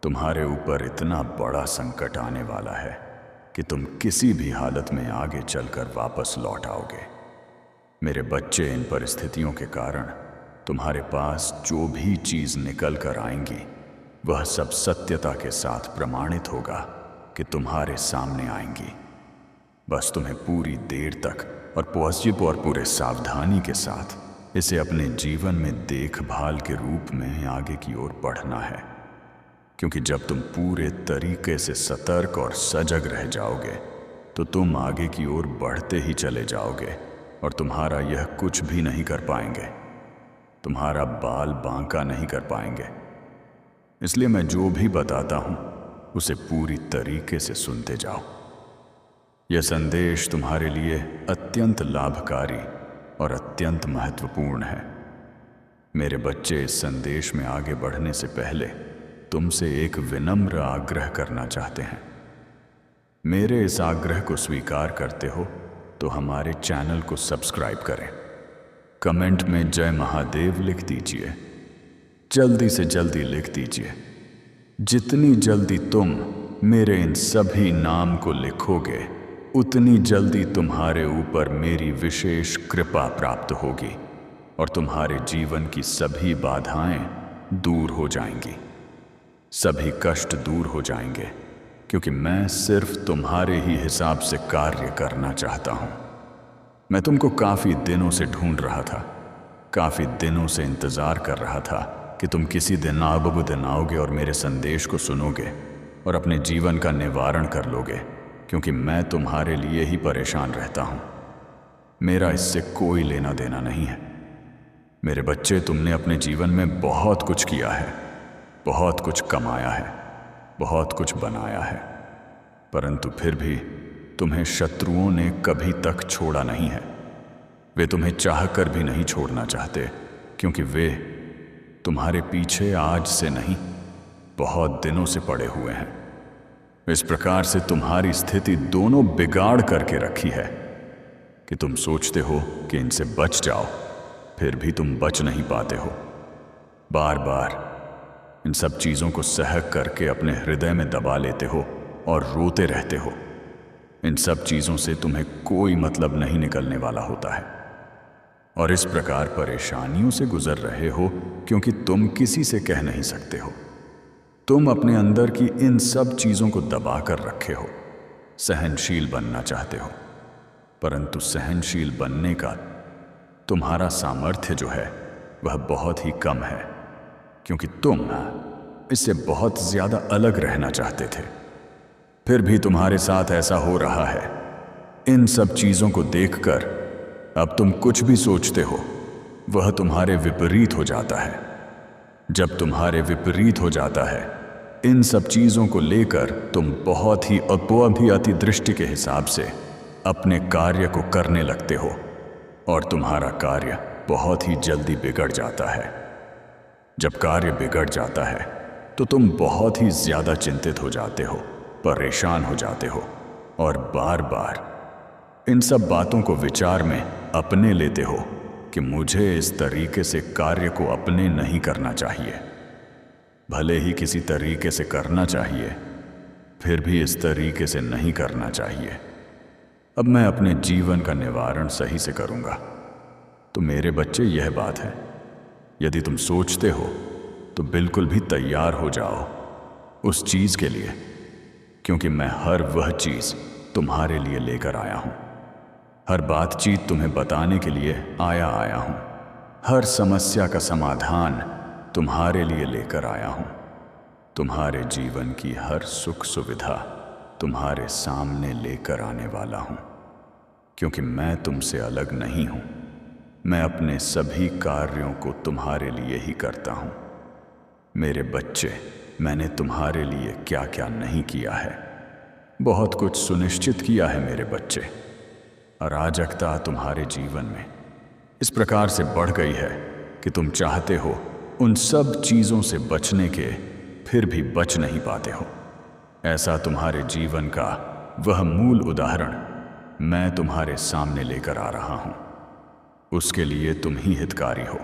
तुम्हारे ऊपर इतना बड़ा संकट आने वाला है कि तुम किसी भी हालत में आगे चलकर वापस लौट आओगे। मेरे बच्चे, इन परिस्थितियों के कारण तुम्हारे पास जो भी चीज निकल कर आएंगी वह सब सत्यता के साथ प्रमाणित होगा कि तुम्हारे सामने आएंगी। बस तुम्हें पूरी देर तक और पॉजिटिव और पूरे सावधानी के साथ इसे अपने जीवन में देखभाल के रूप में आगे की ओर बढ़ना है, क्योंकि जब तुम पूरे तरीके से सतर्क और सजग रह जाओगे तो तुम आगे की ओर बढ़ते ही चले जाओगे और तुम्हारा यह कुछ भी नहीं कर पाएंगे, तुम्हारा बाल बांका नहीं कर पाएंगे। इसलिए मैं जो भी बताता हूं उसे पूरी तरीके से सुनते जाओ। यह संदेश तुम्हारे लिए अत्यंत लाभकारी और अत्यंत महत्वपूर्ण है। मेरे बच्चे, इस संदेश में आगे बढ़ने से पहले तुमसे एक विनम्र आग्रह करना चाहते हैं। मेरे इस आग्रह को स्वीकार करते हो तो हमारे चैनल को सब्सक्राइब करें, कमेंट में जय महादेव लिख दीजिए, जल्दी से जल्दी लिख दीजिए। जितनी जल्दी तुम मेरे इन सभी नाम को लिखोगे, उतनी जल्दी तुम्हारे ऊपर मेरी विशेष कृपा प्राप्त होगी और तुम्हारे जीवन की सभी बाधाएं दूर हो जाएंगी, सभी कष्ट दूर हो जाएंगे, क्योंकि मैं सिर्फ तुम्हारे ही हिसाब से कार्य करना चाहता हूं। मैं तुमको काफी दिनों से ढूंढ रहा था, काफी दिनों से इंतजार कर रहा था कि तुम किसी दिन दिन आओगे और मेरे संदेश को सुनोगे और अपने जीवन का निवारण कर लोगे, क्योंकि मैं तुम्हारे लिए ही परेशान रहता हूं। मेरा इससे कोई लेना देना नहीं है। मेरे बच्चे, तुमने अपने जीवन में बहुत कुछ किया है, बहुत कुछ कमाया है, बहुत कुछ बनाया है, परंतु फिर भी तुम्हें शत्रुओं ने कभी तक छोड़ा नहीं है। वे तुम्हें चाहकर भी नहीं छोड़ना चाहते, क्योंकि वे तुम्हारे पीछे आज से नहीं, बहुत दिनों से पड़े हुए हैं। इस प्रकार से तुम्हारी स्थिति दोनों बिगाड़ करके रखी है कि तुम सोचते हो कि इनसे बच जाओ, फिर भी तुम बच नहीं पाते हो। बार बार इन सब चीज़ों को सह करके अपने हृदय में दबा लेते हो और रोते रहते हो। इन सब चीज़ों से तुम्हें कोई मतलब नहीं निकलने वाला होता है और इस प्रकार परेशानियों से गुजर रहे हो क्योंकि तुम किसी से कह नहीं सकते हो। तुम अपने अंदर की इन सब चीज़ों को दबा कर रखे हो, सहनशील बनना चाहते हो, परंतु सहनशील बनने का तुम्हारा सामर्थ्य जो है वह बहुत ही कम है, क्योंकि तुम इससे बहुत ज़्यादा अलग रहना चाहते थे। फिर भी तुम्हारे साथ ऐसा हो रहा है। इन सब चीज़ों को देखकर अब तुम कुछ भी सोचते हो वह तुम्हारे विपरीत हो जाता है। जब तुम्हारे विपरीत हो जाता है, इन सब चीज़ों को लेकर तुम बहुत ही अति दृष्टि के हिसाब से अपने कार्य को करने लगते हो और तुम्हारा कार्य बहुत ही जल्दी बिगड़ जाता है। जब कार्य बिगड़ जाता है तो तुम बहुत ही ज़्यादा चिंतित हो जाते हो, परेशान हो जाते हो और बार बार इन सब बातों को विचार में अपने लेते हो कि मुझे इस तरीके से कार्य को अपने नहीं करना चाहिए। भले ही किसी तरीके से करना चाहिए, फिर भी इस तरीके से नहीं करना चाहिए। अब मैं अपने जीवन का निवारण सही से करूँगा। तो मेरे बच्चे, यह बात है, यदि तुम सोचते हो तो बिल्कुल भी तैयार हो जाओ उस चीज़ के लिए, क्योंकि मैं हर वह चीज़ तुम्हारे लिए लेकर आया हूँ। हर बातचीत तुम्हें बताने के लिए आया हूँ। हर समस्या का समाधान तुम्हारे लिए लेकर आया हूँ। तुम्हारे जीवन की हर सुख सुविधा तुम्हारे सामने लेकर आने वाला हूँ, क्योंकि मैं तुमसे अलग नहीं हूँ। मैं अपने सभी कार्यों को तुम्हारे लिए ही करता हूँ। मेरे बच्चे, मैंने तुम्हारे लिए क्या क्या नहीं किया है। बहुत कुछ सुनिश्चित किया है मेरे बच्चे। अराजकता तुम्हारे जीवन में इस प्रकार से बढ़ गई है कि तुम चाहते हो उन सब चीज़ों से बचने के, फिर भी बच नहीं पाते हो। ऐसा तुम्हारे जीवन का वह मूल उदाहरण मैं तुम्हारे सामने लेकर आ रहा हूँ। उसके लिए तुम ही हितकारी हो।